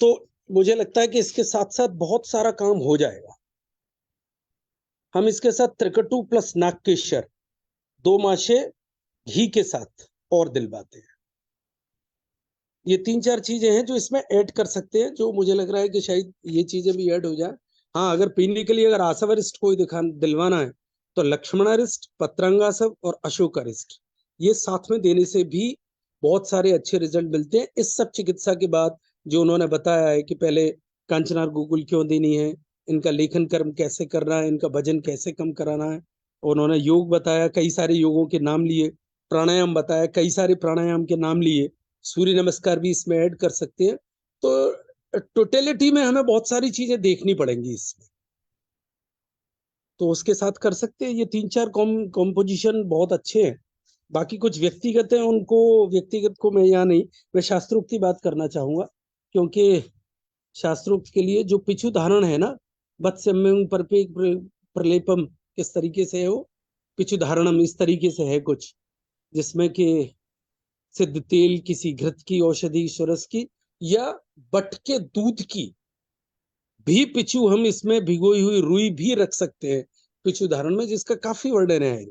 तो मुझे लगता है कि इसके साथ साथ बहुत सारा काम हो जाएगा। हम इसके साथ त्रिकटु प्लस नागकेशर 2 माशे घी के साथ और दिलवाते हैं। ये 3-4 चीजें हैं जो इसमें ऐड कर सकते हैं, जो मुझे लग रहा है कि शायद ये चीजें भी ऐड हो जाए। हाँ, अगर पीने के लिए अगर आसवरिष्ट कोई दिलवाना है तो लक्ष्मणारिष्ट, पत्रांगासव और अशोकारिष्ट, ये साथ में देने से भी बहुत सारे अच्छे रिजल्ट मिलते हैं। इस सब चिकित्सा के बाद जो उन्होंने बताया है कि पहले कांचनार गुगुल क्यों देनी है, इनका लेखन कर्म कैसे करना है, इनका वजन कैसे कम कराना है, उन्होंने योग बताया, कई सारे योगों के नाम लिए, प्राणायाम बताया, कई सारे प्राणायाम के नाम लिए, सूर्य नमस्कार भी इसमें ऐड कर सकते हैं। तो टोटलिटी में हमें बहुत सारी चीजें देखनी पड़ेंगी इसमें, तो उसके साथ कर सकते हैं। ये 3-4 कॉम्पोजिशन बहुत अच्छे हैं। बाकी कुछ व्यक्तिगत है, उनको व्यक्तिगत को मैं यहाँ नहीं, मैं शास्त्रोक्त की बात करना चाहूंगा, क्योंकि शास्त्रोक्त के लिए जो पिछू धारण है ना, वत्स्यम्यं परपे प्रलेपम, किस तरीके से है वो पिछू धारणम, इस तरीके से है कुछ, जिसमें कि सिद्ध तेल, किसी घृत की, औषधि सुरस की या बट के दूध की भी पिछू हम इसमें भिगोई हुई रुई भी रख सकते हैं पिछू धारण में, जिसका काफी वर्णन है।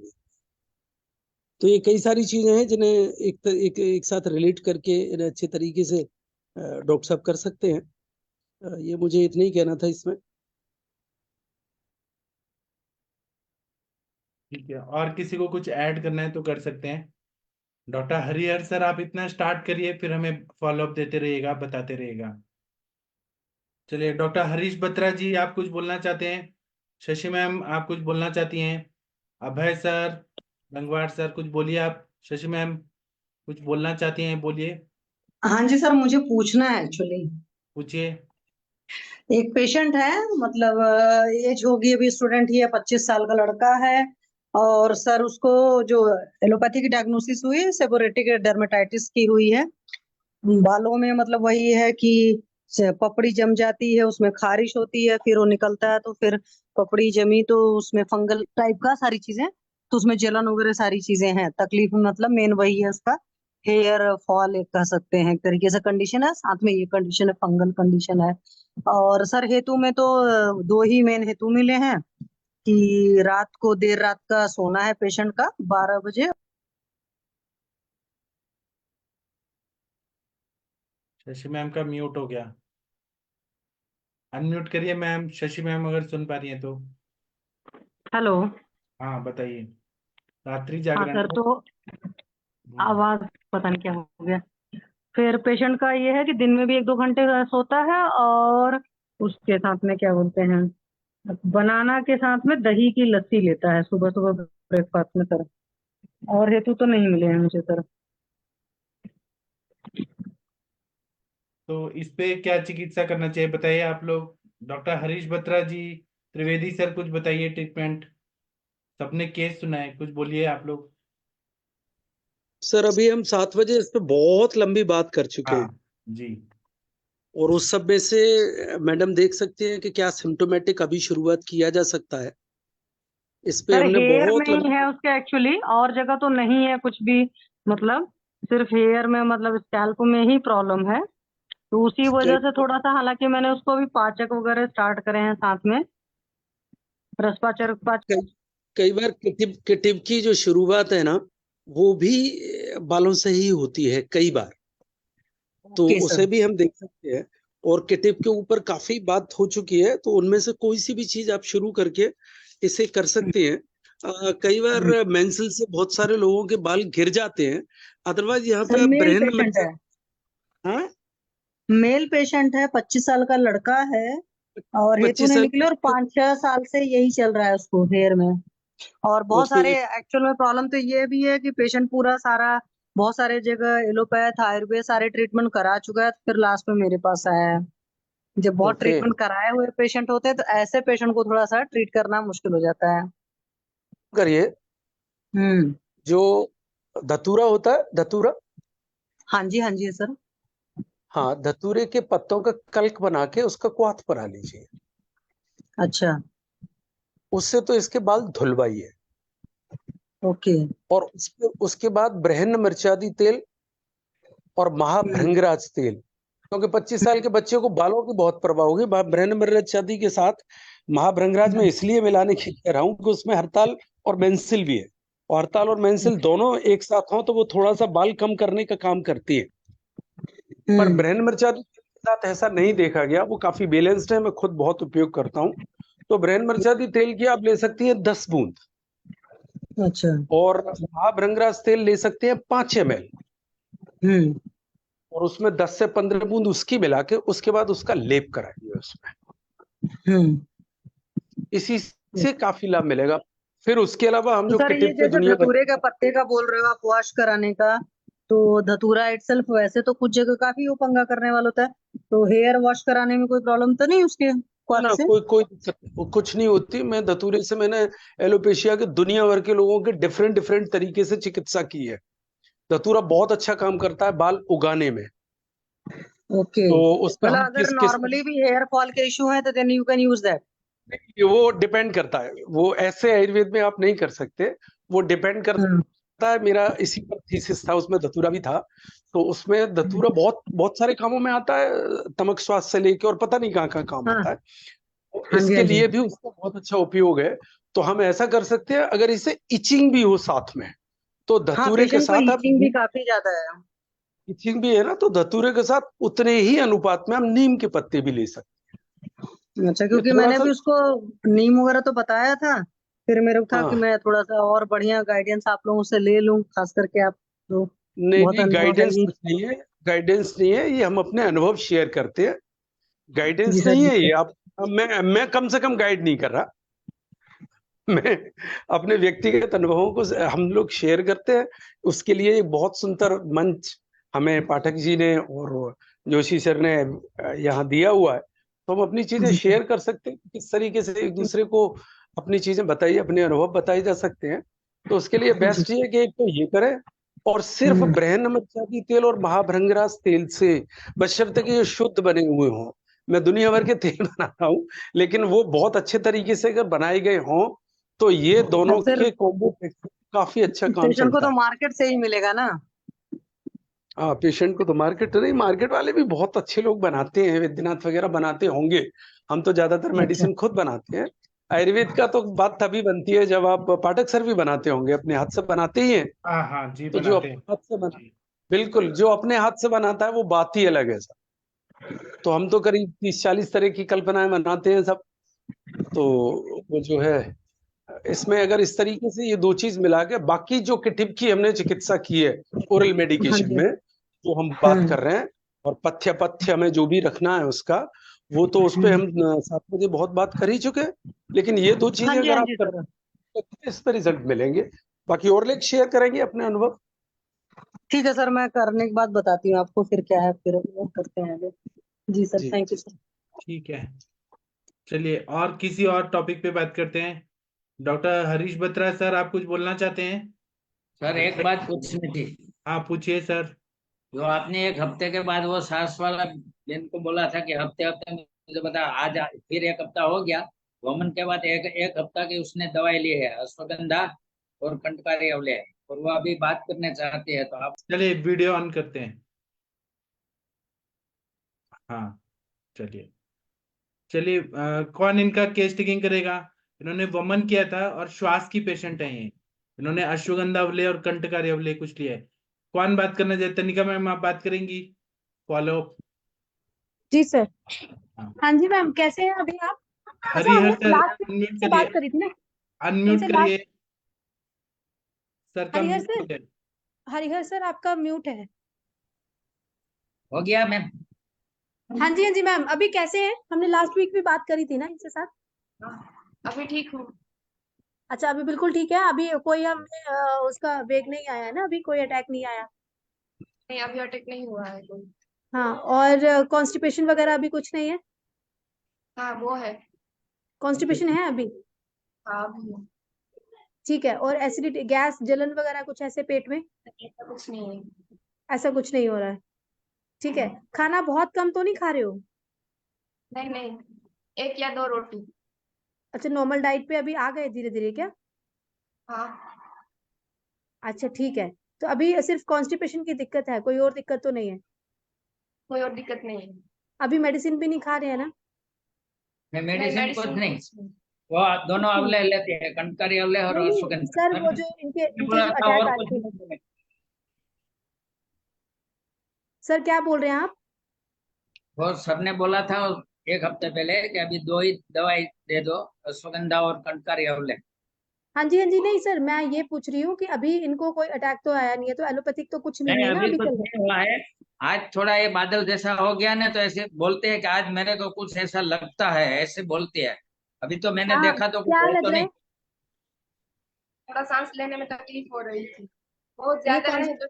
तो ये कई सारी चीजें हैं जिन्हें एक साथ रिलेट करके इन्हें अच्छे तरीके से डॉक्टर साहब कर सकते हैं। ये मुझे इतना ही कहना था इसमें। ठीक है, और किसी को कुछ ऐड करना है तो कर सकते हैं। डॉक्टर हरिहर सर, आप इतना स्टार्ट करिए, फिर हमें फॉलोअप देते रहिएगा, बताते रहिएगा। चलिए, डॉक्टर हरीश बत्रा जी, आप कुछ बोलना चाहते हैं? शशि मैम, आप कुछ बोलना चाहती हैं? अभय सर, गंगवार सर, कुछ बोलिए आप। शशि मैम कुछ बोलना चाहती हैं, बोलिए, हाँ जी सर, मुझे पूछना है एक्चुअली। पूछिए। एक पेशेंट है, मतलब एज होगी अभी, स्टूडेंट ही है, 25 साल का लड़का है। और सर उसको जो एलोपैथी की डायग्नोसिस हुई है, सेबोरेटिक डर्मेटाइटिस की हुई है। बालों में मतलब वही है कि पपड़ी जम जाती है, उसमें खारिश होती है, फिर वो निकलता है, तो फिर पपड़ी जमी तो उसमें फंगल टाइप का सारी चीजें, तो उसमें जलन वगैरह सारी चीजें हैं। तकलीफ मतलब मेन वही है उसका, हेयर फॉल एक कह सकते हैं, एक तरीके से कंडीशन है, साथ में ये कंडीशन है, फंगल कंडीशन है। और सर हेतु में तो 2 ही मेन हेतु मिले हैं कि रात को देर रात का सोना है पेशेंट का 12 बजे। शशि मैम का म्यूट हो गया, अनम्यूट करिए मैम, शशि मैम अगर सुन पा रही हैं तो। हेलो। हाँ, बताइए। रात्रि हाँ जागरण सर, तो आवाज पता नहीं क्या हो गया। फिर पेशेंट का ये है कि दिन में भी 1-2 घंटे सोता है, और उसके साथ में क्या बोलते हैं, बनाना के साथ में दही की लस्सी लेता है सुबह सुबह ब्रेकफास्ट में सर। और हेतु तो नहीं मिले हैं मुझे सर। तो इस पे क्या चिकित्सा करना चाहिए, बताइए आप लोग। डॉक्टर हरीश बत्रा जी, त्रिवेदी सर, कुछ बताइए ट्रीटमेंट। सबने केस सुना है, कुछ बोलिए आप लोग। सर अभी हम 7 बजे इस पे बहुत लंबी बात कर चुके हैं, हाँ जी। और उस सब में से मैडम देख सकते हैं कि क्या सिम्टोमेटिक अभी शुरुआत किया जा सकता है। इस पे सर हमने हेयर में बहुत ही है उसके एक्चुअली, और जगह तो नहीं है कुछ भी, मतलब सिर्फ हेयर में, मतलब स्कैल्प में ही प्रॉब्लम है। तो उसी वजह से थोड़ा सा, हालांकि मैंने उसको भी पाचक वगैरह स्टार्ट करे हैं साथ में, रसपाचक कई बार किटिव की जो शुरुआत है ना, वो भी बालों से ही होती है कई बार, तो ओके उसे सर। भी हम देख सकते हैं। और किटिव के ऊपर काफी बात हो चुकी है, तो उनमें से कोई सी भी चीज आप शुरू करके इसे कर सकते हैं। कई बार मेंसल से बहुत सारे लोगों के बाल गिर जाते हैं, अदरवाइज यहाँ पे सर आप मेल ब्रेन पेशेंट है, हाँ, मेल पेशेंट है, 25 साल का लड़का है, और हेतु 25 नहीं साल निकले, और 5-6 साल से यही चल रहा है उसको हेयर में। और बहुत उसके सारे एक्चुअल में प्रॉब्लम तो ये भी है कि पेशेंट पूरा सारा बहुत सारे जगह एलोपैथ आयुर्वेद सारे ट्रीटमेंट करा चुका है, तो फिर लास्ट में मेरे पास आया है। जब बहुत ओके ट्रीटमेंट कराए हुए पेशेंट होते हैं तो ऐसे पेशेंट को थोड़ा सा ट्रीट करना मुश्किल हो जाता है। करिए, हम्म। जो धतूरा होता है, धतूरा, हाँ जी सर। हाँ, धतूरे के पत्तों का कल्क बना के उसका क्वाथ बना लीजिए। अच्छा। उससे तो इसके बाल धुलवाइए। ओके। और उसके बाद ब्रहन मिर्चादी तेल और महाभृंगराज तेल, क्योंकि 25 साल के बच्चे को बालों की बहुत परवाह होगी। ब्रहन मिर्चादी के साथ महाभृंगराज में इसलिए मिलाने की कह रहा हूँ कि उसमें हरताल और मेंसिल भी है, और हरताल और मेंसिल दोनों एक साथ हो तो वो थोड़ा सा बाल कम करने का काम करती है। पर ब्रहन मिर्चादी के साथ ऐसा नहीं देखा गया, वो काफी बैलेंस्ड है, मैं खुद बहुत उपयोग करता हूँ। तो ब्रहन मिर्चादी तेल की आप ले सकती हैं 10 बूंद, अच्छा। और महाभृंगराज तेल ले सकते हैं 5 ml, और उसमें 10 से 15 बूंद उसकी मिला के उसके बाद उसका लेप कराइए उसमें। इसी से काफी लाभ मिलेगा। फिर उसके अलावा हम तो जो सर ये किटिप पे जैसे दुनिया भर धतूरे का पत्ते का बोल रहे हो आप वॉश कराने का, तो धतूरा इटसेल्फ वैसे तो कुछ जगह काफी वो पंगा करने वाला होता है, तो हेयर वॉश कराने में कोई प्रॉब्लम तो नहीं उसके क्वाथ ना, से? कोई दिक्कत नहीं, कुछ नहीं होती। मैं धतूरे से मैंने एलोपेशिया के दुनिया भर के लोगों के डिफरेंट डिफरेंट तरीके से चिकित्सा की है। धतूरा बहुत अच्छा काम करता है बाल उगाने में। ओके, तो उसमें मतलब हम अगर किस नॉर्मली भी हेयर फॉल के इशू है तो then you can use that. वो डिपेंड करता है, वो ऐसे आयुर्वेद में आप नहीं कर सकते, वो डिपेंड करता है। मेरा इसी पर थीसिस था, उसमें धतूरा भी था। तो उसमें धतूरा बहुत बहुत सारे कामों में आता है, तमक स्वास्थ्य से लेके और पता नहीं कहाँ कहाँ काम हाँ आता है। तो हाँ जी, इसके हाँ जी। लिए भी उसका बहुत अच्छा उपयोग है। तो हम ऐसा कर सकते हैं, अगर इसे इचिंग भी हो साथ में, तो हाँ, धतूरे के पेशेंट को साथ आप, ईचिंग भी काफी ज्यादा है। इचिंग भी है ना, तो धतूरे के साथ उतने ही अनुपात में हम नीम के पत्ते भी ले सकते अच्छा, हैं। ये क्योंकि थोड़ा मैंने सा, भी उसको नीम वगैरह तो बताया था, फिर मेरे को था कि हाँ, मैं थोड़ा सा और बढ़िया गाइडेंस आप लोगों से ले लूं, खास करके आप तो नहीं बहुत नहीं, अनुभव है गाइडेंस ये। कुछ नहीं है, गाइडेंस नहीं है, ये हम अपने अनुभव शेयर करते हैं। जी गाइडेंस सर, नहीं जी है सर। ये। आप, मैं कम से कम गाइड नहीं कर रहा। मैं अपने व्यक्तिगत अनुभवों को हम लोग शेयर करते हैं। उसके लिए एक बहुत सुंदर मंच हमें पाठक जी ने और जोशी सर ने यहाँ दिया हुआ है, तो हम अपनी चीजें जी सर। शेयर कर सकते हैं। किस तरीके से एक दूसरे को अपनी चीजें बताइए, अपने अनुभव बताए जा सकते हैं। तो उसके लिए जी। बेस्ट ये है कि एक तो ये करें, और सिर्फ ब्रहन मिर्चादी तेल और महाभृंगराज तेल से, बशर्ते कि ये शुद्ध बने हुए हों। मैं दुनिया भर के तेल बनाता हूँ, लेकिन वो बहुत अच्छे तरीके से अगर बनाए गए हों तो ये अब दोनों फिर के कॉम्बो काफी अच्छा काम पेशेंट को चलता तो है। मार्केट से ही मिलेगा ना? हाँ, पेशेंट को तो मार्केट नहीं, मार्केट वाले भी बहुत अच्छे लोग बनाते हैं, वैद्यनाथ वगैरह बनाते होंगे। हम तो ज्यादातर अच्छा। मेडिसिन खुद बनाते हैं। आयुर्वेद का तो बात तभी बनती है जब आप, पाठक सर भी बनाते होंगे, अपने हाथ से बनाते ही हैं। हाँ हाँ जी, तो जो बनाते अपने हैं हाथ से बना, जी। बिल्कुल, जो अपने हाथ से बनाता है वो बात ही अलग है सर। तो हम तो करीब 30-40 तरह की कल्पनाएं बनाते हैं सब। तो वो जो है, इसमें अगर इस तरीके से ये दो चीज मिला के, बाकी जो किटिप की हमने चिकित्सा की है ओरल हाँ मेडिकेशन जी। में, जो हम बात कर रहे हैं, और पथ्य हमें जो भी रखना है उसका, वो तो उस पे हम 7 बजे बहुत बात कर ही चुके हैं। लेकिन ये दो हाँ चीजें जी, अगर हाँ आप जी कर, सर। तो इस पर रिजल्ट मिलेंगे। बाकी और लोग शेयर करेंगे अपने अनुभव। ठीक है सर, मैं करने के बाद बताती हूँ आपको फिर क्या है, फिर वो करते हैं आगे। जी सर, जी थैंक यू जी। सर। ठीक है, चलिए और किसी और टॉपिक पे बात करते हैं। डॉक्टर हरीश बत्रा सर, आप कुछ बोलना चाहते हैं? सर एक बात पूछनी थी। हाँ पूछिए सर। जो आपने 1 हफ्ते के बाद वो सांस वाला दिन को बोला था कि हफ्ते हफ्ते मुझे बता, आज फिर 1 हफ्ता हो गया। वमन के बाद एक एक हफ्ता की उसने दवाई ली है, अश्वगंधा और कंटकारी अवले, और वो अभी बात करने चाहती है, तो आप। चलिए वीडियो ऑन करते हैं। हाँ चलिए, चलिए कौन इनका केस टेकिंग करेगा? इन्होंने वमन किया था और श्वास की पेशेंट है ये। इन्होंने अश्वगंधा अवले और कंटकारी अवले कुछ लिया है। कौन बात करना चाहते? तनिका मैम आप बात करेंगी? Follow up. जी सर। हाँ, हाँ जी मैम, कैसे हैं अभी आप? अच्छा, हरिहर हमने सर लास्ट वीक अनम्यूट से करिए, बात करी थी ना, अनम्यूट इनसे लास्ट। करिए। सर का हरिहर म्यूट हो सर, गया। हरिहर सर आपका म्यूट है। हो गया मैम? हाँ जी, हाँ जी मैम, अभी कैसे हैं? हमने लास्ट वीक भी बात करी थी ना इनके साथ। अभी ठीक हूँ। अच्छा अभी बिल्कुल ठीक है, अभी कोई हमें उसका वेग नहीं आया है ना, अभी कोई अटैक नहीं आया? नहीं, अभी अटैक नहीं हुआ है कोई। हाँ, और कॉन्स्टिपेशन वगैरह अभी कुछ नहीं है? हाँ वो है। कॉन्स्टिपेशन है अभी? हाँ अभी है। ठीक है, और एसिडिटी, गैस, जलन वगैरह कुछ ऐसे पेट में? ऐसा कुछ नहीं है। ऐसा कुछ नहीं हो रहा है? ठीक है, खाना बहुत कम तो नहीं खा रहे हो? नहीं नहीं, 1 या 2 रोटी। अच्छा, नॉर्मल डाइट पे अभी आ गए धीरे धीरे क्या? हाँ। अच्छा ठीक है, तो अभी सिर्फ कॉन्स्टिपेशन की दिक्कत है, कोई और दिक्कत तो नहीं है? कोई और दिक्कत नहीं है। अभी मेडिसिन भी नहीं खा रहे हैं ना? मैं नहीं, मेडिसिन कुछ मेडिसिन नहीं, कुछ नहीं। वो दोनों कुछ नहीं? अवले लेते हैं, कंटकारी अवले और नहीं अश्वगंधा। सर, वो मैंने जो इनके इनके बोला जो था अटैक और आए कुछ थे, नहीं। सर क्या बोल रहे हैं आप? वो सर ने बोला था 1 हफ्ते पहले कि अभी 2 ही दवाई दे दो, अश्वगंधा और कंटकारी अवले। हाँ जी हाँ जी, नहीं सर, मैं ये पूछ रही हूँ कि अभी इनको कोई अटैक तो आया नहीं है, तो एलोपैथिक तो कुछ नहीं नहीं है ना अभी अभी कुछ चल नहीं हुआ है। आज थोड़ा ये बादल जैसा हो गया ना, तो ऐसे बोलते हैं कि आज मेरे को कुछ ऐसा लगता है, ऐसे बोलते हैं। अभी तो मैंने रहा? हाँ, देखा तो कुछ क्या है लग तो रहा नहीं। है? थोड़ा सांस लेने में तकलीफ हो रही थी, बहुत ये ज्यादा कौन, है तो।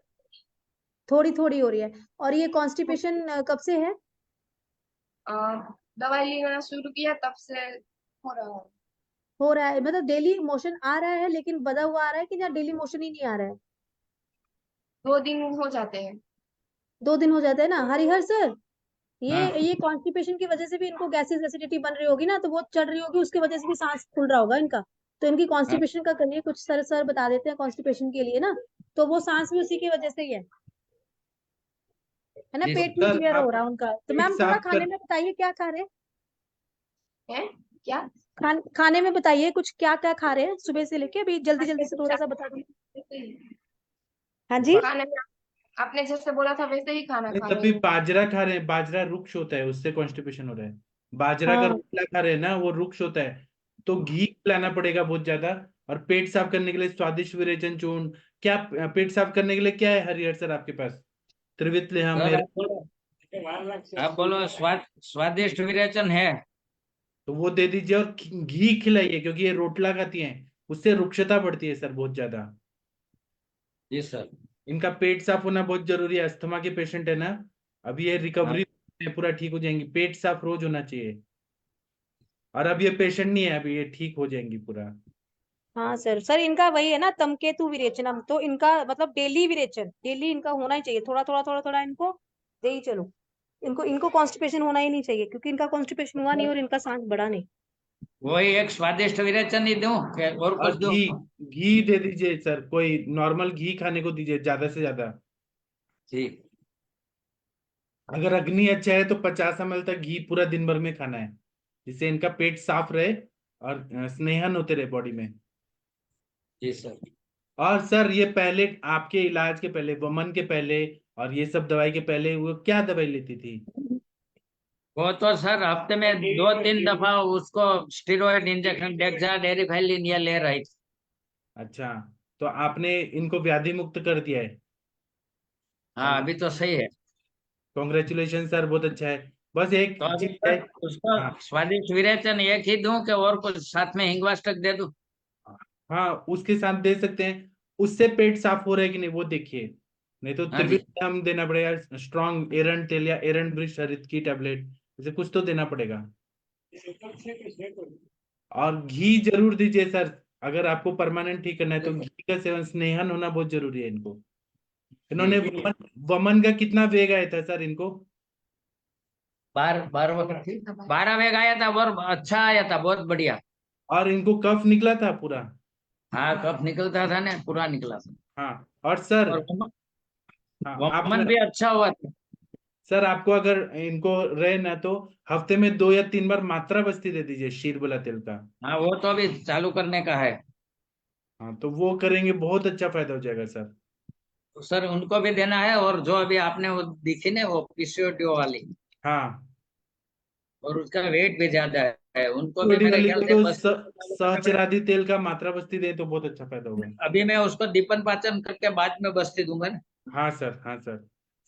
थोड़ी थोड़ी हो रही है? और ये कॉन्स्टिपेशन कब से है? अ, दवाई लेना शुरू किया तब से हो रहा है। हो रहा है मतलब डेली मोशन आ रहा है, लेकिन बदा हुआ आ रहा है कि या डेली मोशन ही नहीं आ रहा है? 2 दिन हो जाते हैं। 2 दिन हो जाते हैं ना हरिहर सर? हाँ ये कॉन्स्टिपेशन की वजह से भी इनको गैसेस एसिडिटी बन रही होगी ना, तो वो चढ़ रही होगी, उसकी वजह से भी सांस फूल रहा होगा इनका। तो इनकी हाँ। कॉन्स्टिपेशन का करिए कुछ, सर बता देते हैं कॉन्स्टिपेशन के लिए ना, तो वो सांस भी उसी की वजह से ही है ना, जी पेट नहीं सर क्लियर हो आप रहा उनका। तो पेट मैम थोड़ा साफ खाने कर, में बताइए क्या खा रहे हैं? हैं क्या? खाने में बताइए कुछ, क्या क्या खा रहे हैं सुबह से लेके अभी, जल्दी जल्दी से थोड़ा सा बता दीजिए। वैसे ही हाँ जी। खाने में आपने जैसे बोला था वैसे ही खाना नहीं खा रहे तभी हैं। बाजरा खा रहे हैं, बाजरा रुक्ष होता है, उससे कॉन्स्टिपेशन हो रहा है। बाजरा का हाँ रोटला खा रहे हैं ना, वो रुक्ष होता है। तो घी खिलाना पड़ेगा बहुत ज्यादा। और पेट साफ करने के लिए स्वादिष्ट विरेचन चूर्ण। क्या पेट साफ करने के लिए क्या है हरिहर सर आपके पास? त्रिवित हम सर मेरे, आप बोलो स्वादिष्ट विरेचन है। तो वो दे दीजिए, और घी खिलाइए, क्योंकि ये रोटला खाती हैं, उससे रुक्षता बढ़ती है सर बहुत ज्यादा। जी सर। इनका पेट साफ होना बहुत जरूरी है, अस्थमा के पेशेंट है ना, अभी ये हाँ रिकवरी पूरा ठीक हो जाएंगी, पेट साफ रोज होना चाहिए। और अब ये पेशेंट नहीं है, अभी ये ठीक हो जाएंगी पूरा। हाँ सर, सर इनका वही है ना, तमकेतु विरेचनम, तो इनका मतलब डेली विरेचन, डेली इनका होना ही चाहिए, थोड़ा थोड़ा थोड़ा थोड़ा इनको दे ही चलो। इनको इनको कॉन्स्टिपेशन होना ही नहीं चाहिए, क्योंकि इनका कॉन्स्टिपेशन हुआ नहीं और इनका सांस बढ़ा नहीं। वही एक स्वादिष्ट विरेचन ही दूं कि और और कुछ दूं? घी, घी दे दीजिए सर, कोई नॉर्मल घी खाने को दीजिए ज्यादा से ज्यादा। ठीक। अगर अग्नि अच्छा है तो 50 ml तक घी पूरा दिन भर में खाना है, जिससे इनका पेट साफ रहे और स्नेहन होते रहे बॉडी में। जी सर। और सर ये पहले आपके इलाज के पहले, वमन के पहले और ये सब दवाई के पहले वो क्या दवाई लेती थी? वो तो सर हफ्ते में 2-3 दफा उसको स्टेरॉइड इंजेक्शन डेक्साडेरिफाइलिन ये ले रही थी। अच्छा, तो आपने इनको व्याधि मुक्त कर दिया है। हाँ अभी तो सही है। कॉन्ग्रेचुलेशन सर, बहुत अच्छा है। बस एक तो अभी चीज है। सर उसको हाँ, स्वादिष्ट विरेचन एक ही दूं कि और कुछ साथ में हिंगवाष्टक दे दूं? हाँ उसके साथ दे सकते हैं। उससे पेट साफ हो रहा है कि नहीं वो देखिए, नहीं तो हाँ जी। त्रिविक्रम देना पड़ेगा, स्ट्रॉन्ग एरंड तेल या एरंड वृक्ष हरित की टैबलेट, इसे कुछ तो देना पड़ेगा। और घी जरूर दीजिए सर, अगर आपको परमानेंट ठीक करना है तो घी का सेवन, स्नेहन होना बहुत जरूरी है इनको। इन्होंने जी। वमन का कितना वेग आया था सर इनको? 12 वेग आया था, और अच्छा आया था, बहुत बढ़िया। और इनको कफ निकला था पूरा? हाँ कफ निकलता था ना, पूरा निकला था। हाँ और सर, और हाँ आप वमन भी अच्छा हुआ था। सर आपको अगर इनको रहे ना, तो हफ्ते में 2 या 3 बार मात्रा बस्ती दे दीजिए शीरबला तेल का। हाँ वो तो अभी चालू करने का है। हाँ तो वो करेंगे, बहुत अच्छा फायदा हो जाएगा सर। तो सर उनको भी देना है, और जो अभी आपने वो दिखी ना वो पीसीओडी वाली, हाँ, और उसका वेट भी ज्यादा है, उनको भी सीओडी मेरे वाली ख्याल को से तो बस चालू करना पड़ेगा। सहचरादि तेल का मात्रा बस्ती दें तो बहुत अच्छा फायदा होगा। अभी मैं उसको दीपन पाचन करके बाद में बस्ती दूंगा ना। हाँ सर, हाँ सर।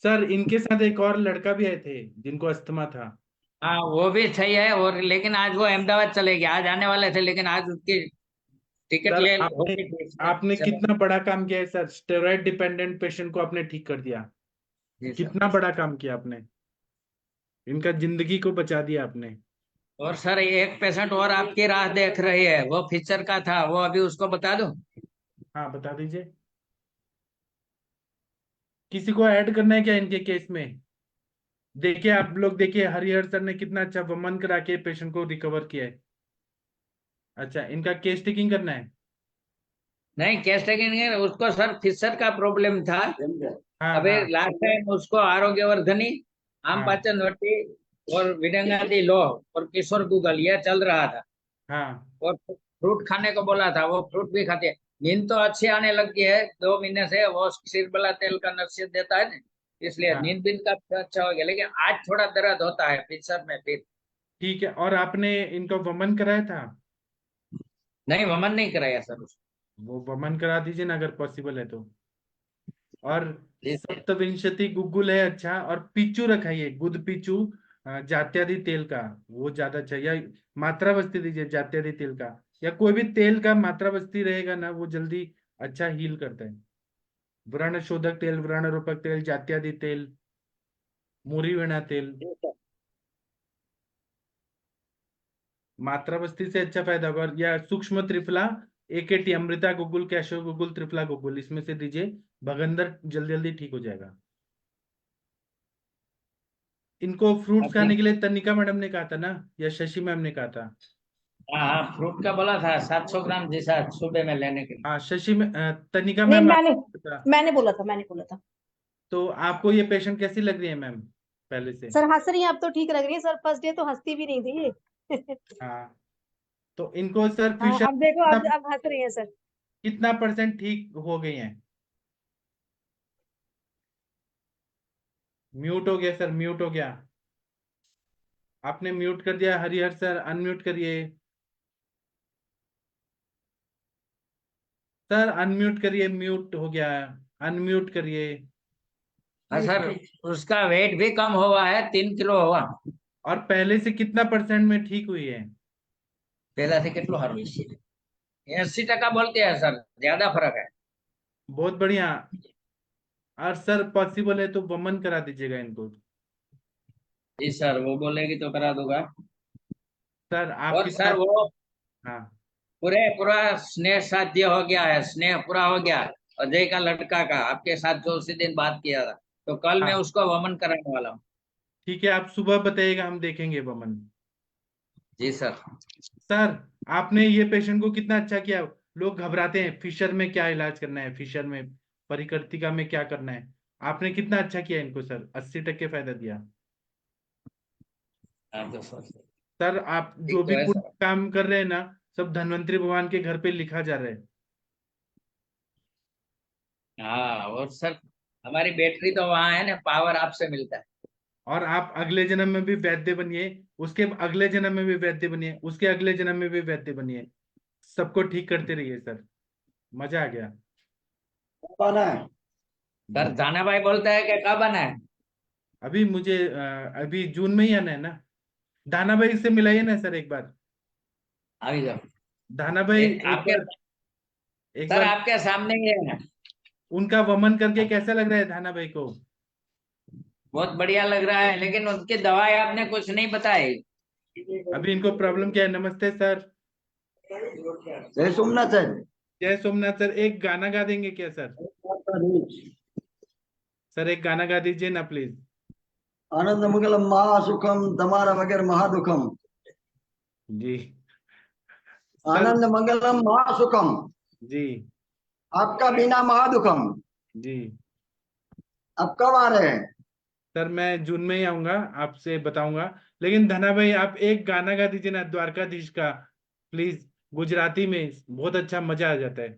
सर इनके साथ एक और लड़का भी आए थे जिनको अस्थमा था। हाँ वो भी सही है, और लेकिन आज वो अहमदाबाद चले गए, आज आने वाले थे लेकिन आज उसकी टिकट सर ले आपने होगी थी। आपने चलो, कितना बड़ा काम किया है सर, स्टेरॉइड डिपेंडेंट पेशेंट को आपने ठीक कर दिया। जी सर। कितना बड़ा काम किया आपने, इनका जिंदगी को बचा दिया आपने। और सर एक पेशेंट और आपकी राह देख रही है, वो फीचर का था, वो अभी उसको बता दूं? हाँ बता दीजिए। किसी को ऐड करना है क्या इनके केस में? देखिए आप लोग, देखिए हरिहर सर ने कितना अच्छा वमन करा के पेशेंट को रिकवर किया है। अच्छा, इनका केस टेकिंग करना है। नहीं, केस टेकिंग उसको सर फिशर का प्रॉब्लम था। हाँ अभी हाँ लास्ट टाइम उसको आरोग्यवर्धनी, आम हाँ पाचन वटी और विडंगादी लो और किशोर गूगल ये चल रहा था। हाँ और फ्रूट खाने को बोला था, वो फ्रूट भी खाते हैं। नींद तो अच्छी आने लगी है 2 महीने से, वो सिरबला तेल का नसीहत देता है ना, इसलिए हाँ। नींद भी का अच्छा हो गया, लेकिन आज थोड़ा दर्द होता है फिशर में फिर। ठीक है, और आपने इनको वमन कराया था? नहीं, वमन नहीं कराया सर उसको। वो वमन करा दीजिए ना अगर पॉसिबल है तो। और जी सर। सप्तविंशति गुग्गुल है अच्छा, और पीचू रखाइए, गुद पीचू जात्यादि तेल का, वो ज्यादा अच्छा। या मात्रा बस्ती दीजिए जात्यादि तेल का, या कोई भी तेल का मात्रा बस्ती रहेगा ना, वो जल्दी अच्छा हील करता है। व्रण शोधक तेल, व्रण रोपक तेल, जात्यादि तेल, मूरी वेणा तेल। जी सर। मात्रा बस्ती से अच्छा फायदा होगा। या सूक्ष्म त्रिफला, एकेटी, अमृता गुग्गुल, कैशो गुग्गुल, त्रिफला गुग्गुल, इसमें से दीजिए। भगंदर जल्दी जल्दी ठीक हो जाएगा। इनको फ्रूट्स अब खाने ठीक। के लिए तनिका मैडम ने कहा था ना, या शशि मैम ने कहा था? हाँ हाँ, फ्रूट का बोला था 700 ग्राम जी सर, सुबह में लेने के लिए। हाँ शशि में तनिका नहीं, मैम मैंने आपको था। मैंने बोला था। तो आपको ये पेशेंट कैसी लग रही है मैम पहले से? सर हंस रही हैं, अब तो ठीक लग रही है सर, फर्स्ट डे तो हंसती भी नहीं थी ये हाँ, तो इनको सर हाँ, फिशर अब देखो, कितना अब हंस रही है सर। कितना परसेंट ठीक हो गई हैं? म्यूट हो गया सर, म्यूट हो गया। आपने म्यूट कर दिया हरिहर सर, अनम्यूट करिए। सर अनम्यूट करिए, म्यूट हो गया। अनम्यूट करिए। हाँ सर, उसका वेट भी कम हुआ है, 3 किलो हुआ। और पहले से कितना परसेंट में ठीक हुई है? पहला से कितना हार हुई 80% बोलते हैं सर, ज्यादा फर्क है। बहुत बढ़िया। और सर पॉसिबल है तो वमन करा दीजिएगा इनको। जी सर, वो बोलेगी तो करा दूंगा। सर और आपकी सर साथ। वो हाँ पूरा स्नेह साध्य हो गया है, स्नेह पूरा हो गया। अजय का लड़का का आपके साथ जो उसी दिन बात किया था, तो कल मैं हाँ उसको वमन कराने वाला हूँ। ठीक है, आप सुबह बताइएगा, हम देखेंगे वमन। जी सर। सर आपने ये पेशेंट को कितना अच्छा किया। लोग घबराते हैं फिशर में क्या इलाज करना है, फिशर में परिकर्तिका में क्या करना है। आपने कितना अच्छा किया इनको सर, 80% फायदा दिया। हाँ तो सर, सर आप ठीक जो तो भी है पुण्य सर। काम कर रहे हैं ना, सब धन्वंतरी भगवान के घर पे लिखा जा रहा है। हाँ, और सर हमारी बैटरी तो वहां है ना, पावर आपसे मिलता है। और आप अगले जन्म में भी वैद्य बनिए, उसके अगले जन्म में भी वैद्य बनिए, उसके अगले जन्म में भी वैद्य बनिए। सबको ठीक करते रहिए सर। मजा आ गया। बना है। सर जाना भाई बोलता है कि कब आना है? अभी मुझे अभी जून में ही आना है ना। दाना भाई से मिलाइए ना सर एक बार। अभी जाओ। दाना भाई एक आपके बार, एक सर बार आपके सामने ही है। उनका वमन करके कैसा लग रहा है दाना भाई को? बहुत बढ़िया लग रहा है, लेकिन उनकी दवाई आपने कुछ नहीं बताई। अभी इनको प्रॉब्लम क्या है? नमस्ते सर। जय सोमनाथ सर। जय सोमनाथ सर, एक गाना गा देंगे क्या सर? सर एक गाना गा दीजिए ना प्लीज। आनंद मंगलम महासुखम तमारा वगैर महादुखम। जी सर। आनंद मंगलम महासुखम, जी आपका बिना महादुखम। जी आप कब आ रहे हैं? सर मैं जून में ही आऊंगा, आपसे बताऊंगा। लेकिन धना भाई आप एक गाना गा दीजिए ना द्वारकाधीश का, प्लीज। गुजराती में बहुत अच्छा मजा आ जाता है।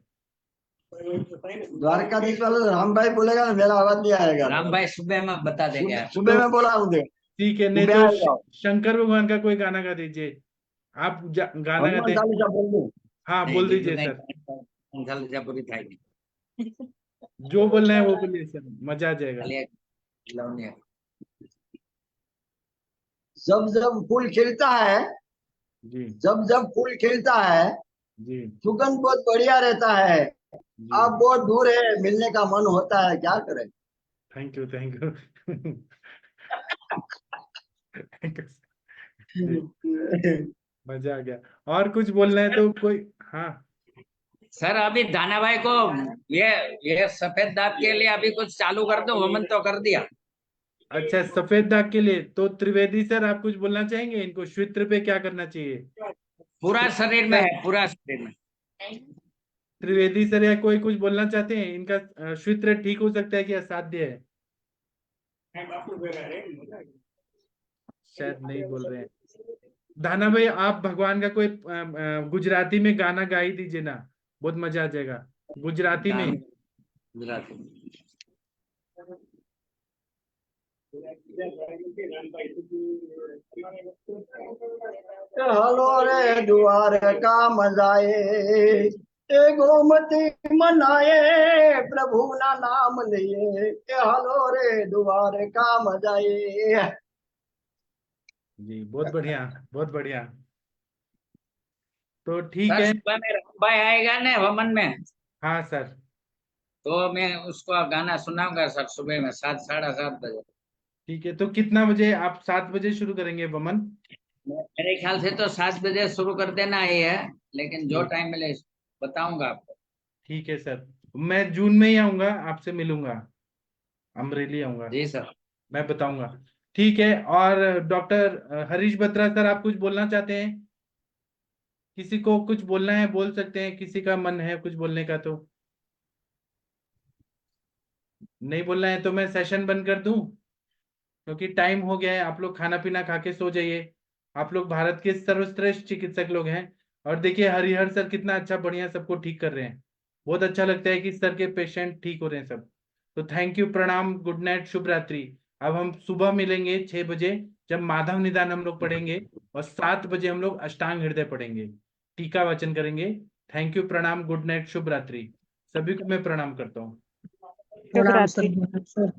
द्वारकाधीश वाले राम भाई बोलेगा ना, मेरा आवाज नहीं आएगा। राम भाई सुबह में बता देंगे आप। सुबह तो में बोला हूँ, ठीक है, नहीं सुबह तो आएगा। शंकर भगवान का कोई गाना गा दीजिए। आप गाना गाते हनुमान हैं? चालीसा बोल दूं? हाँ नहीं, बोल बिल्कुल दीजिए नहीं, सर। पूरी थाई जो बोलना है वो बोलिए सर, मजा आ जाएगा। खाली खिलौने। जब जब फूल खिलता है, जी जब जब फूल खिलता है, जी सुगंध बहुत बढ़िया रहता है। जी आप बहुत दूर है, मिलने का मन होता है, क्या करें। थैंक यू जी मजा आ गया। और कुछ बोलना है तो कोई? हाँ सर अभी दाना भाई को ये सफेद दाग के लिए अभी कुछ चालू कर दो, वमन तो कर दिया। अच्छा, सफेद दाग के लिए तो त्रिवेदी सर आप कुछ बोलना चाहेंगे? इनको श्वित्र पे क्या करना चाहिए? पूरा शरीर में है, पूरा शरीर में। त्रिवेदी सर या कोई कुछ बोलना चाहते हैं? इनका श्वित्र ठीक हो सकता है कि असाध्य है? शायद नहीं बोल रहे हैं। दाना भाई आप भगवान का कोई गुजराती में गाना गा ही दीजिए ना, बहुत मजा आ जाएगा गुजराती में। गुजराती। हलो रे द्वार का मजाए, ए गोमती मनाए, प्रभु ना नाम लिए, हलो रे द्वार का मजाए। जी बहुत बढ़िया, बहुत बढ़िया। तो ठीक सर है। सुबह में रामभाई आएगा ना वमन में, हाँ सर तो मैं उसको गाना सुनाऊंगा सर सुबह में 7 साढ़े 7 बजे। ठीक है। तो कितना बजे आप? 7 बजे शुरू करेंगे वमन? मेरे ख्याल से तो 7 बजे शुरू कर देना ही है, लेकिन जो ठीक टाइम मिले बताऊंगा आपको। ठीक है सर। मैं जून में ही आऊंगा, आपसे मिलूंगा, अमरेली आऊंगा, जी सर। मैं बताऊंगा। ठीक है। और डॉक्टर हरीश बत्रा सर आप कुछ बोलना चाहते हैं? किसी को कुछ बोलना है बोल सकते हैं, किसी का मन है कुछ बोलने का तो? नहीं बोलना है तो मैं सेशन बंद कर दूं, क्योंकि टाइम हो गया है। आप लोग खाना पीना खा के सो जाइए। आप लोग भारत के सर्वश्रेष्ठ चिकित्सक लोग हैं। और देखिए हरिहर सर कितना अच्छा बढ़िया सबको ठीक कर रहे हैं। बहुत अच्छा लगता है कि इस सर के पेशेंट ठीक हो रहे हैं सब। तो थैंक यू, प्रणाम, गुड नाइट, शुभ रात्रि। अब हम सुबह मिलेंगे 6 बजे, जब माधव निदान हम लोग पढ़ेंगे, और 7 बजे हम लोग अष्टांग हृदय पढ़ेंगे, टीका वाचन करेंगे। थैंक यू, प्रणाम, गुड नाइट, शुभ रात्रि। सभी को मैं प्रणाम करता हूँ। प्रणाम सर।